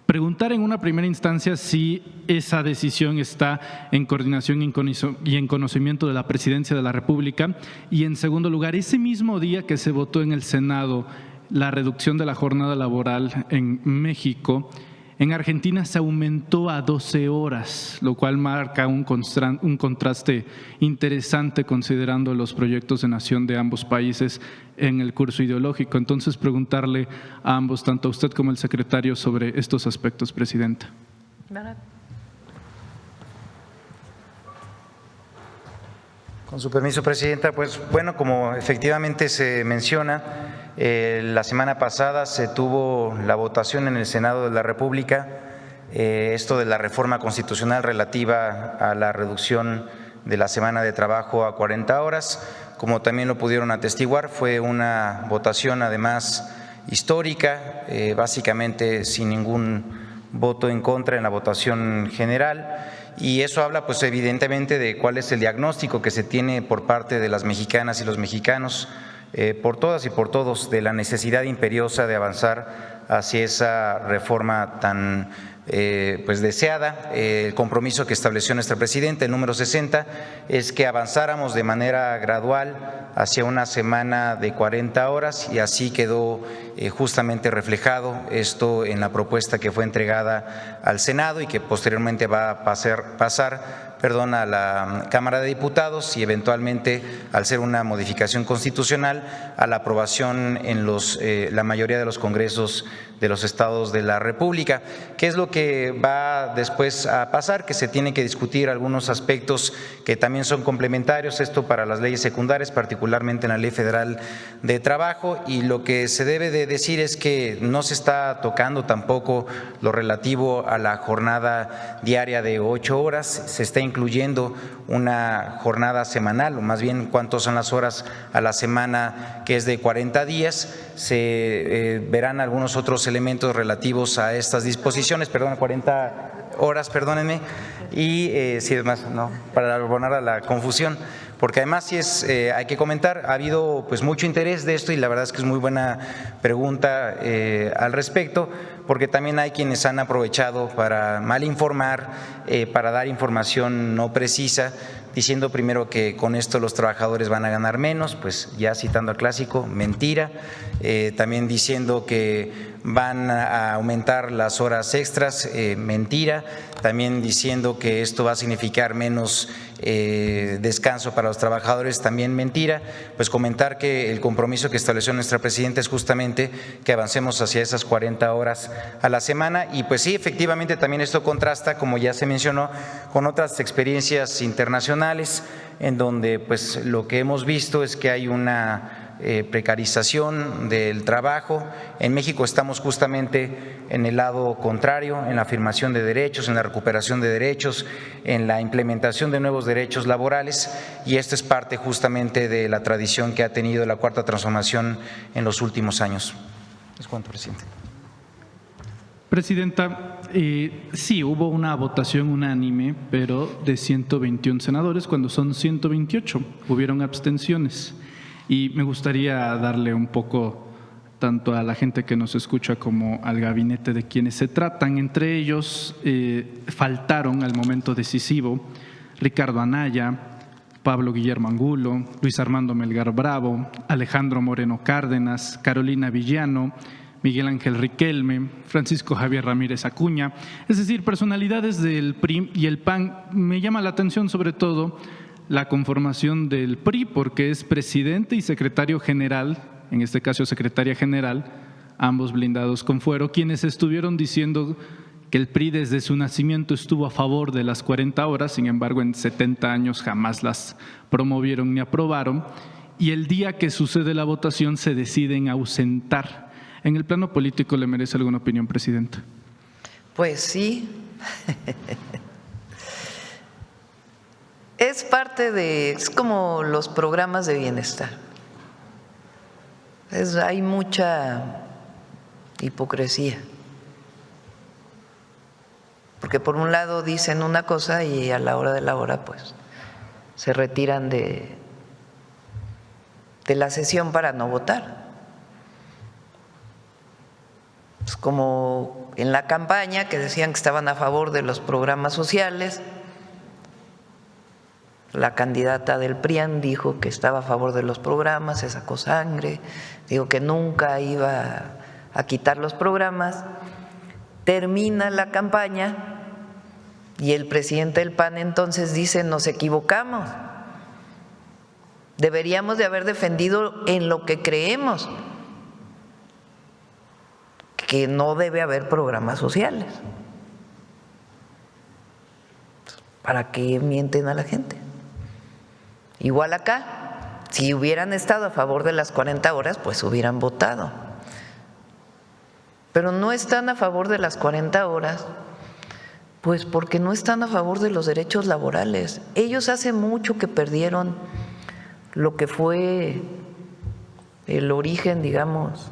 Speaker 20: Preguntar en una primera instancia si esa decisión está en coordinación y en conocimiento de la Presidencia de la República, y en segundo lugar, ese mismo día que se votó en el Senado la reducción de la jornada laboral en México, en Argentina se aumentó a 12 horas, lo cual marca un contraste interesante considerando los proyectos de nación de ambos países en el curso ideológico. Entonces, preguntarle a ambos, tanto a usted como al secretario, sobre estos aspectos, presidenta.
Speaker 21: Con su permiso, presidenta, pues bueno, como efectivamente se menciona, la semana pasada se tuvo la votación en el Senado de la República, esto de la reforma constitucional relativa a la reducción de la semana de trabajo a 40 horas. Como también lo pudieron atestiguar, fue una votación además histórica, básicamente sin ningún voto en contra en la votación general. Y eso habla pues evidentemente de cuál es el diagnóstico que se tiene por parte de las mexicanas y los mexicanos, por todas y por todos, de la necesidad imperiosa de avanzar hacia esa reforma tan pues deseada. El compromiso que estableció nuestra presidenta, el número 60, es que avanzáramos de manera gradual hacia una semana de 40 horas y así quedó justamente reflejado esto en la propuesta que fue entregada al Senado y que posteriormente va a pasar a la Cámara de Diputados y eventualmente, al ser una modificación constitucional, a la aprobación en la mayoría de los congresos de los estados de la República. ¿Qué es lo que va después a pasar? Que se tienen que discutir algunos aspectos que también son complementarios, esto para las leyes secundarias, particularmente en la Ley Federal de Trabajo, y lo que se debe de decir es que no se está tocando tampoco lo relativo a la jornada diaria de 8 horas, se está incluyendo una jornada semanal, o más bien cuántas son las horas a la semana, que es de 40 días. Se verán algunos otros elementos relativos a estas disposiciones, 40 horas, perdónenme, y sí, es más, no, para abonar a la confusión, porque además sí hay que comentar, ha habido pues mucho interés de esto y la verdad es que es muy buena pregunta al respecto, porque también hay quienes han aprovechado para mal informar, para dar información no precisa, diciendo primero que con esto los trabajadores van a ganar menos, pues ya citando al clásico, mentira, también diciendo que van a aumentar las horas extras, mentira, también diciendo que esto va a significar menos descanso para los trabajadores, también mentira. Pues comentar que el compromiso que estableció nuestra presidenta es justamente que avancemos hacia esas 40 horas a la semana y pues sí, efectivamente también esto contrasta, como ya se mencionó, con otras experiencias internacionales en donde pues lo que hemos visto es que hay una precarización del trabajo. En México estamos justamente en el lado contrario, en la afirmación de derechos, en la recuperación de derechos, en la implementación de nuevos derechos laborales y esto es parte justamente de la tradición que ha tenido la Cuarta Transformación en los últimos años. Es cuanto, presidente.
Speaker 20: Presidenta, sí, hubo una votación unánime, pero de 121 senadores cuando son 128. Hubieron abstenciones. Y me gustaría darle un poco tanto a la gente que nos escucha como al gabinete de quienes se tratan. Entre ellos faltaron al momento decisivo Ricardo Anaya, Pablo Guillermo Angulo, Luis Armando Melgar Bravo, Alejandro Moreno Cárdenas, Carolina Villano, Miguel Ángel Riquelme, Francisco Javier Ramírez Acuña, es decir, personalidades del PRI y el PAN. Me llama la atención sobre todo la conformación del PRI, porque es presidente y secretario general, en este caso secretaria general, ambos blindados con fuero, quienes estuvieron diciendo que el PRI desde su nacimiento estuvo a favor de las 40 horas, sin embargo en 70 años jamás las promovieron ni aprobaron, y el día que sucede la votación se deciden ausentar. ¿En el plano político le merece alguna opinión, presidenta?
Speaker 2: Pues sí. Es parte de, es como los programas de bienestar. Hay mucha hipocresía. Porque por un lado dicen una cosa y a la hora de la hora pues se retiran de la sesión para no votar. Es como en la campaña que decían que estaban a favor de los programas sociales. La candidata del PRIAN dijo que estaba a favor de los programas, se sacó sangre, dijo que nunca iba a quitar los programas. Termina la campaña y el presidente del PAN entonces dice: nos equivocamos, deberíamos de haber defendido en lo que creemos, que no debe haber programas sociales. ¿Para qué mienten a la gente? Igual acá, si hubieran estado a favor de las 40 horas, pues hubieran votado. Pero no están a favor de las 40 horas, pues porque no están a favor de los derechos laborales. Ellos hace mucho que perdieron lo que fue el origen, digamos,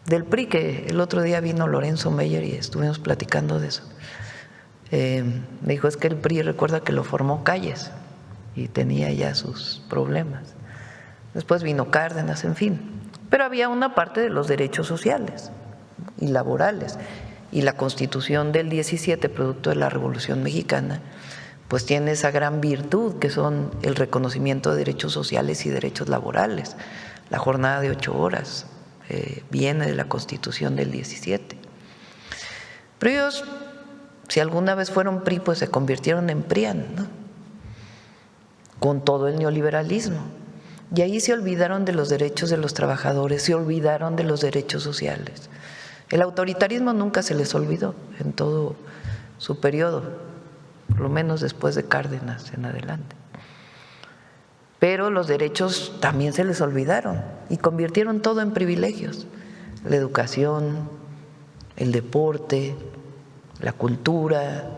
Speaker 2: del PRI, que el otro día vino Lorenzo Meyer y estuvimos platicando de eso. Me dijo, es que el PRI, recuerda que lo formó Calles y tenía ya sus problemas. Después vino Cárdenas, en fin. Pero había una parte de los derechos sociales y laborales. Y la Constitución del 17, producto de la Revolución Mexicana, pues tiene esa gran virtud que son el reconocimiento de derechos sociales y derechos laborales. La jornada de 8 horas viene de la Constitución del 17. Pero ellos, si alguna vez fueron PRI, pues se convirtieron en PRIAN, ¿no? Con todo el neoliberalismo. Y ahí se olvidaron de los derechos de los trabajadores, se olvidaron de los derechos sociales. El autoritarismo nunca se les olvidó en todo su periodo, por lo menos después de Cárdenas en adelante. Pero los derechos también se les olvidaron y convirtieron todo en privilegios. La educación, el deporte, la cultura,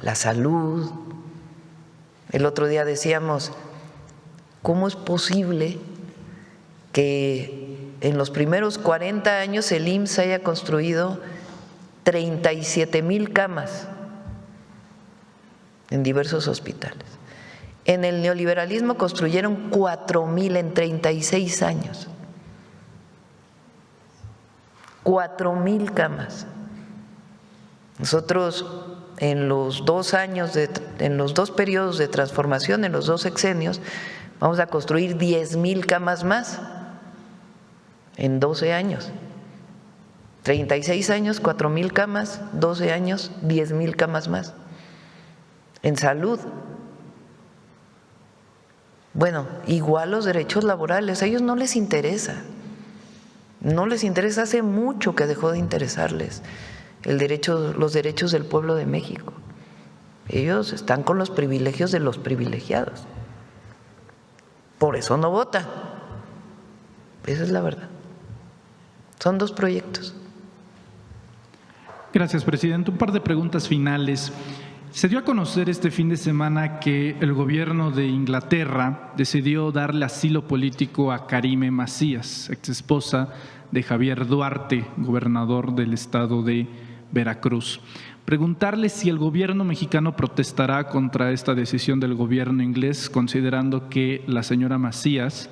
Speaker 2: la salud. El otro día decíamos, ¿cómo es posible que en los primeros 40 años el IMSS haya construido 37,000 camas en diversos hospitales. En el neoliberalismo construyeron 4,000 en 36 años. 4,000 camas. Nosotros en los 2 años, en los 2 periodos de transformación, en los 2 sexenios, vamos a construir 10,000 camas más en 12 años. 36 años, 4,000 camas, 12 años, 10,000 camas más. En salud. Bueno, igual los derechos laborales, a ellos no les interesa. No les interesa, hace mucho que dejó de interesarles los derechos del pueblo de México. Ellos están con los privilegios de los privilegiados. Por eso no votan. Esa es la verdad. Son 2 proyectos.
Speaker 20: Gracias, presidente. Un par de preguntas finales. Se dio a conocer este fin de semana que el gobierno de Inglaterra decidió darle asilo político a Karime Macías, exesposa de Javier Duarte, gobernador del estado de Veracruz. Preguntarle si el gobierno mexicano protestará contra esta decisión del gobierno inglés, considerando que la señora Macías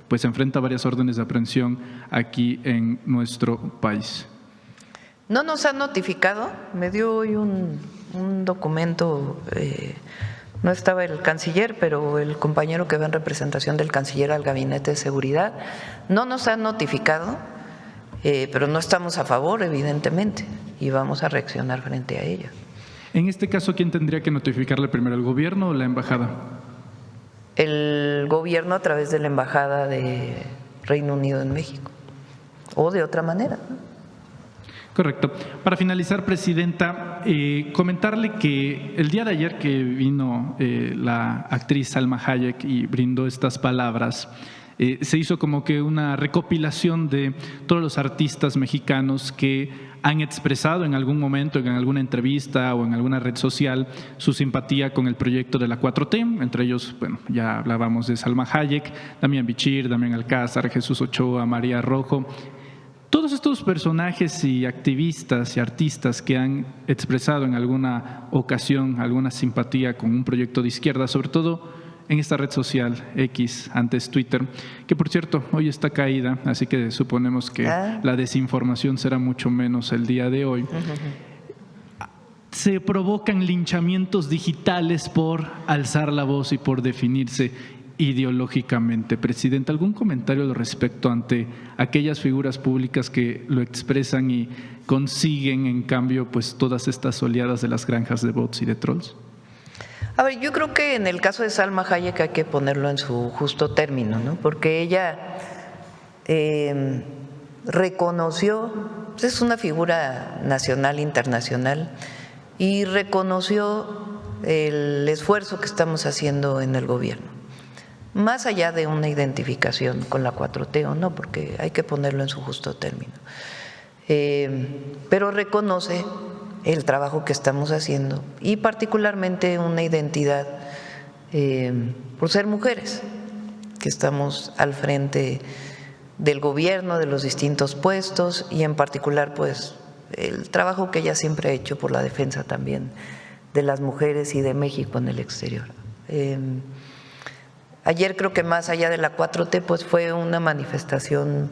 Speaker 20: pues enfrenta varias órdenes de aprehensión aquí en nuestro país.
Speaker 2: No nos han notificado, me dio hoy un documento, no estaba el canciller, pero el compañero que va en representación del canciller al Gabinete de Seguridad, no nos han notificado, pero no estamos a favor, evidentemente, y vamos a reaccionar frente a ello.
Speaker 20: En este caso, ¿quién tendría que notificarle primero, el gobierno o la embajada?
Speaker 2: El gobierno a través de la embajada de Reino Unido en México, o de otra manera, ¿no?
Speaker 20: Correcto. Para finalizar, presidenta, comentarle que el día de ayer que vino la actriz Salma Hayek y brindó estas palabras, se hizo como que una recopilación de todos los artistas mexicanos que han expresado en algún momento, en alguna entrevista o en alguna red social, su simpatía con el proyecto de la 4T. Entre ellos, bueno, ya hablábamos de Salma Hayek, Damián Bichir, Damián Alcázar, Jesús Ochoa, María Rojo. Todos estos personajes y activistas y artistas que han expresado en alguna ocasión alguna simpatía con un proyecto de izquierda, sobre todo en esta red social X, antes Twitter, que por cierto hoy está caída, así que suponemos que la desinformación será mucho menos el día de hoy. Se provocan linchamientos digitales por alzar la voz y por definirse ideológicamente. Presidente, ¿algún comentario al respecto ante aquellas figuras públicas que lo expresan y consiguen en cambio pues todas estas oleadas de las granjas de bots y de trolls?
Speaker 2: A ver, yo creo que en el caso de Salma Hayek hay que ponerlo en su justo término, ¿no? Porque ella reconoció, es una figura nacional, internacional, y reconoció el esfuerzo que estamos haciendo en el gobierno. Más allá de una identificación con la 4T o no, porque hay que ponerlo en su justo término. Pero reconoce el trabajo que estamos haciendo y particularmente una identidad por ser mujeres, que estamos al frente del gobierno, de los distintos puestos y en particular pues el trabajo que ella siempre ha hecho por la defensa también de las mujeres y de México en el exterior. Ayer creo que más allá de la 4T pues fue una manifestación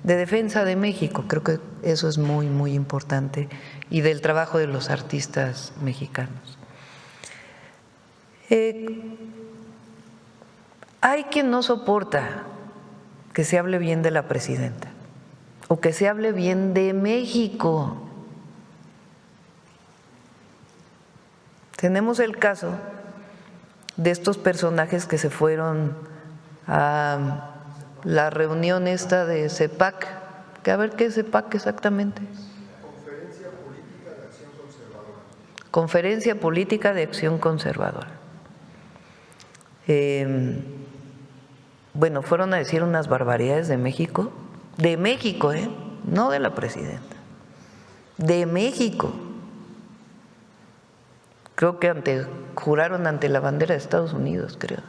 Speaker 2: de defensa de México, creo que eso es muy, muy importante, y del trabajo de los artistas mexicanos. Hay quien no soporta que se hable bien de la presidenta o que se hable bien de México. Tenemos el caso de estos personajes que se fueron a la reunión esta de CEPAC, que a ver qué es CEPAC exactamente. Conferencia Política de Acción Conservadora. Bueno, fueron a decir unas barbaridades de México, no de la presidenta, de México. Creo que juraron ante la bandera de Estados Unidos, creo.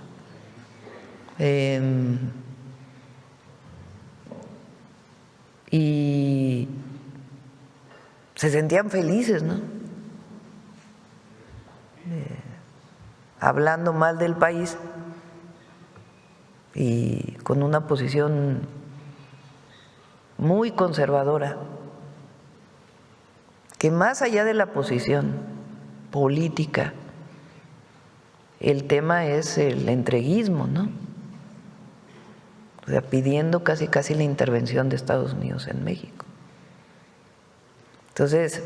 Speaker 2: Y se sentían felices, ¿no? hablando mal del país y con una posición muy conservadora, que más allá de la posición política, el tema es el entreguismo, ¿no? O sea, pidiendo casi la intervención de Estados Unidos en México. Entonces,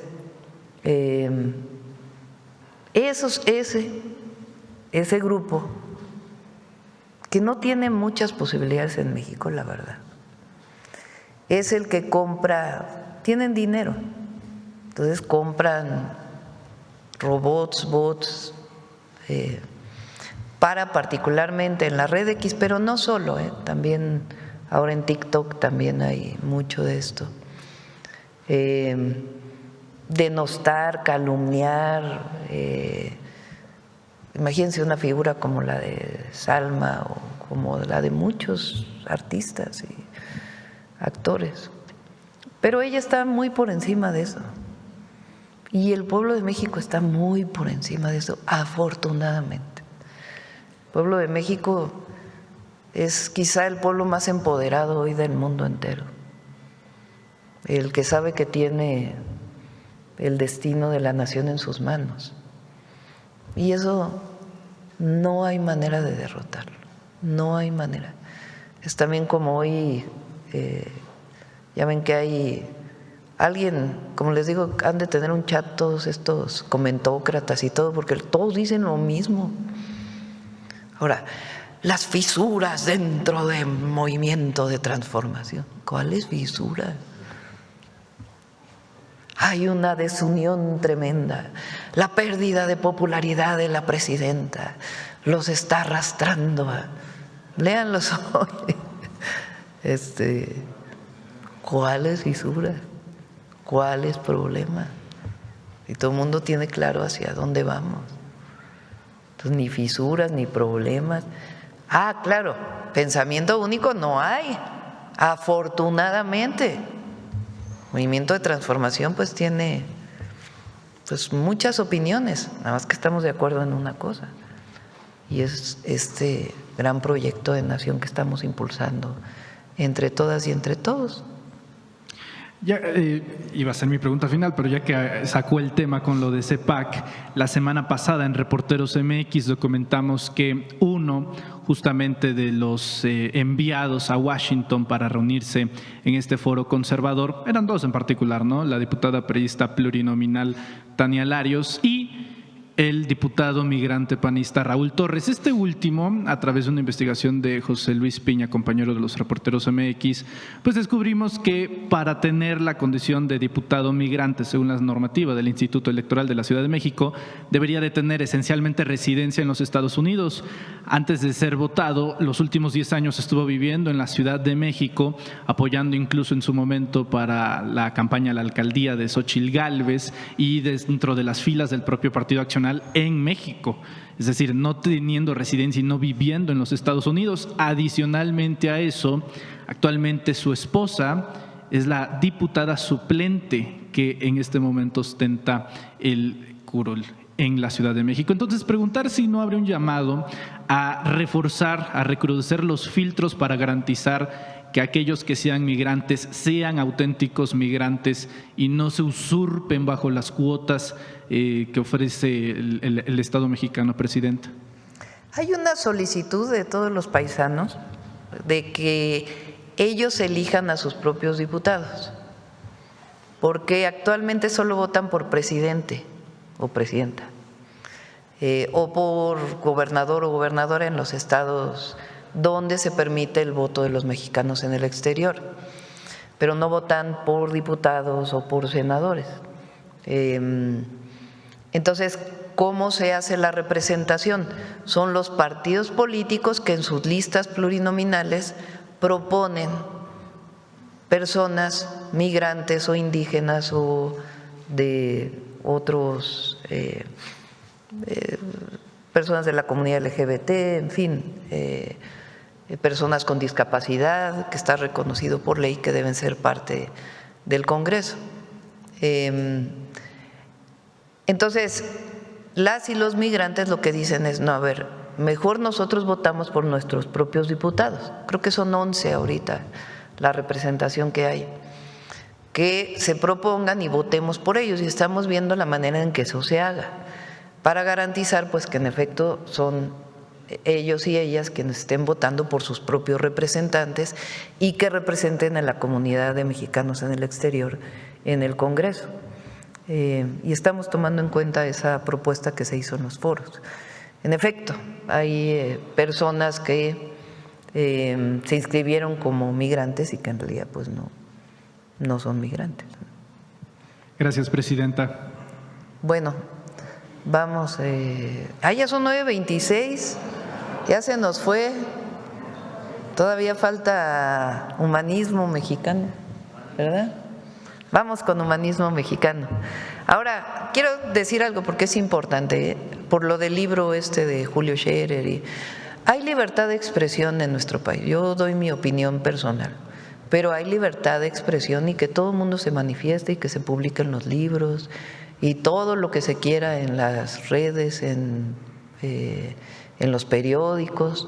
Speaker 2: ese grupo que no tiene muchas posibilidades en México, la verdad, es el que compra, tienen dinero, entonces compran robots, bots, para particularmente en la red X, pero no solo, también ahora en TikTok también hay mucho de esto. Denostar, calumniar, imagínense una figura como la de Salma o como la de muchos artistas y actores, pero ella está muy por encima de eso y el pueblo de México está muy por encima de eso, afortunadamente. El pueblo de México es quizá el pueblo más empoderado hoy del mundo entero, el que sabe que tiene el destino de la nación en sus manos. Y eso no hay manera de derrotarlo, no hay manera. Es también como hoy, ya ven que hay alguien, como les digo, han de tener un chat todos estos comentócratas y todo, porque todos dicen lo mismo. Ahora, las fisuras dentro del movimiento de transformación. ¿Cuáles fisuras? Hay una desunión tremenda. La pérdida de popularidad de la presidenta los está arrastrando a… Léanlos hoy. ¿Cuáles fisuras? ¿Cuáles problemas? Y todo el mundo tiene claro hacia dónde vamos. Entonces, ni fisuras, ni problemas. Ah, claro, pensamiento único no hay, afortunadamente. Movimiento de transformación pues tiene pues muchas opiniones, nada más que estamos de acuerdo en una cosa, y es este gran proyecto de nación que estamos impulsando entre todas y entre todos.
Speaker 20: Ya iba a ser mi pregunta final, pero ya que sacó el tema con lo de CEPAC, la semana pasada en Reporteros MX documentamos que uno justamente de los enviados a Washington para reunirse en este foro conservador, eran dos en particular, ¿no? La diputada priista plurinominal Tania Larios y el diputado migrante panista Raúl Torres. Este último, a través de una investigación de José Luis Piña, compañero de los Reporteros MX, pues descubrimos que para tener la condición de diputado migrante, según las normativas del Instituto Electoral de la Ciudad de México, debería de tener esencialmente residencia en los Estados Unidos. Antes de ser votado, los últimos 10 años estuvo viviendo en la Ciudad de México, apoyando incluso en su momento para la campaña a la alcaldía de Xóchitl Gálvez y dentro de las filas del propio Partido Accionario en México, es decir, no teniendo residencia y no viviendo en los Estados Unidos. Adicionalmente a eso, actualmente su esposa es la diputada suplente que en este momento ostenta el curul en la Ciudad de México. Entonces, preguntar si no habrá un llamado a reforzar, a recrudecer los filtros para garantizar que aquellos que sean migrantes sean auténticos migrantes y no se usurpen bajo las cuotas que ofrece el Estado mexicano, Presidenta.
Speaker 2: Hay una solicitud de todos los paisanos de que ellos elijan a sus propios diputados, porque actualmente solo votan por presidente o presidenta, o por gobernador o gobernadora en los estados donde se permite el voto de los mexicanos en el exterior, pero no votan por diputados o por senadores. Entonces, ¿cómo se hace la representación? Son los partidos políticos que en sus listas plurinominales proponen personas migrantes o indígenas o de otros personas de la comunidad LGBT, en fin, personas con discapacidad, que está reconocido por ley que deben ser parte del Congreso. Entonces, las y los migrantes lo que dicen es, no, a ver, mejor nosotros votamos por nuestros propios diputados. Creo que son 11 ahorita la representación que hay, que se propongan y votemos por ellos, y estamos viendo la manera en que eso se haga, para garantizar pues que en efecto son ellos y ellas quienes estén votando por sus propios representantes y que representen a la comunidad de mexicanos en el exterior en el Congreso. Y estamos tomando en cuenta esa propuesta que se hizo en los foros. En efecto, hay personas que se inscribieron como migrantes y que en realidad pues no son migrantes.
Speaker 20: Gracias, presidenta.
Speaker 2: Bueno, vamos. Ya son 9:26, ya se nos fue. Todavía falta humanismo mexicano, ¿verdad? Vamos con humanismo mexicano. Ahora, quiero decir algo porque es importante, por lo del libro de Julio Scherer. Hay libertad de expresión en nuestro país. Yo doy mi opinión personal, pero hay libertad de expresión y que todo el mundo se manifieste y que se publiquen los libros y todo lo que se quiera en las redes, en los periódicos.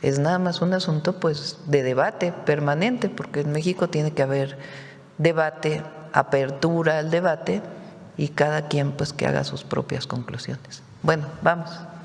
Speaker 2: Es nada más un asunto pues de debate permanente, porque en México tiene que haber debate, apertura al debate y cada quien pues que haga sus propias conclusiones. Bueno, vamos.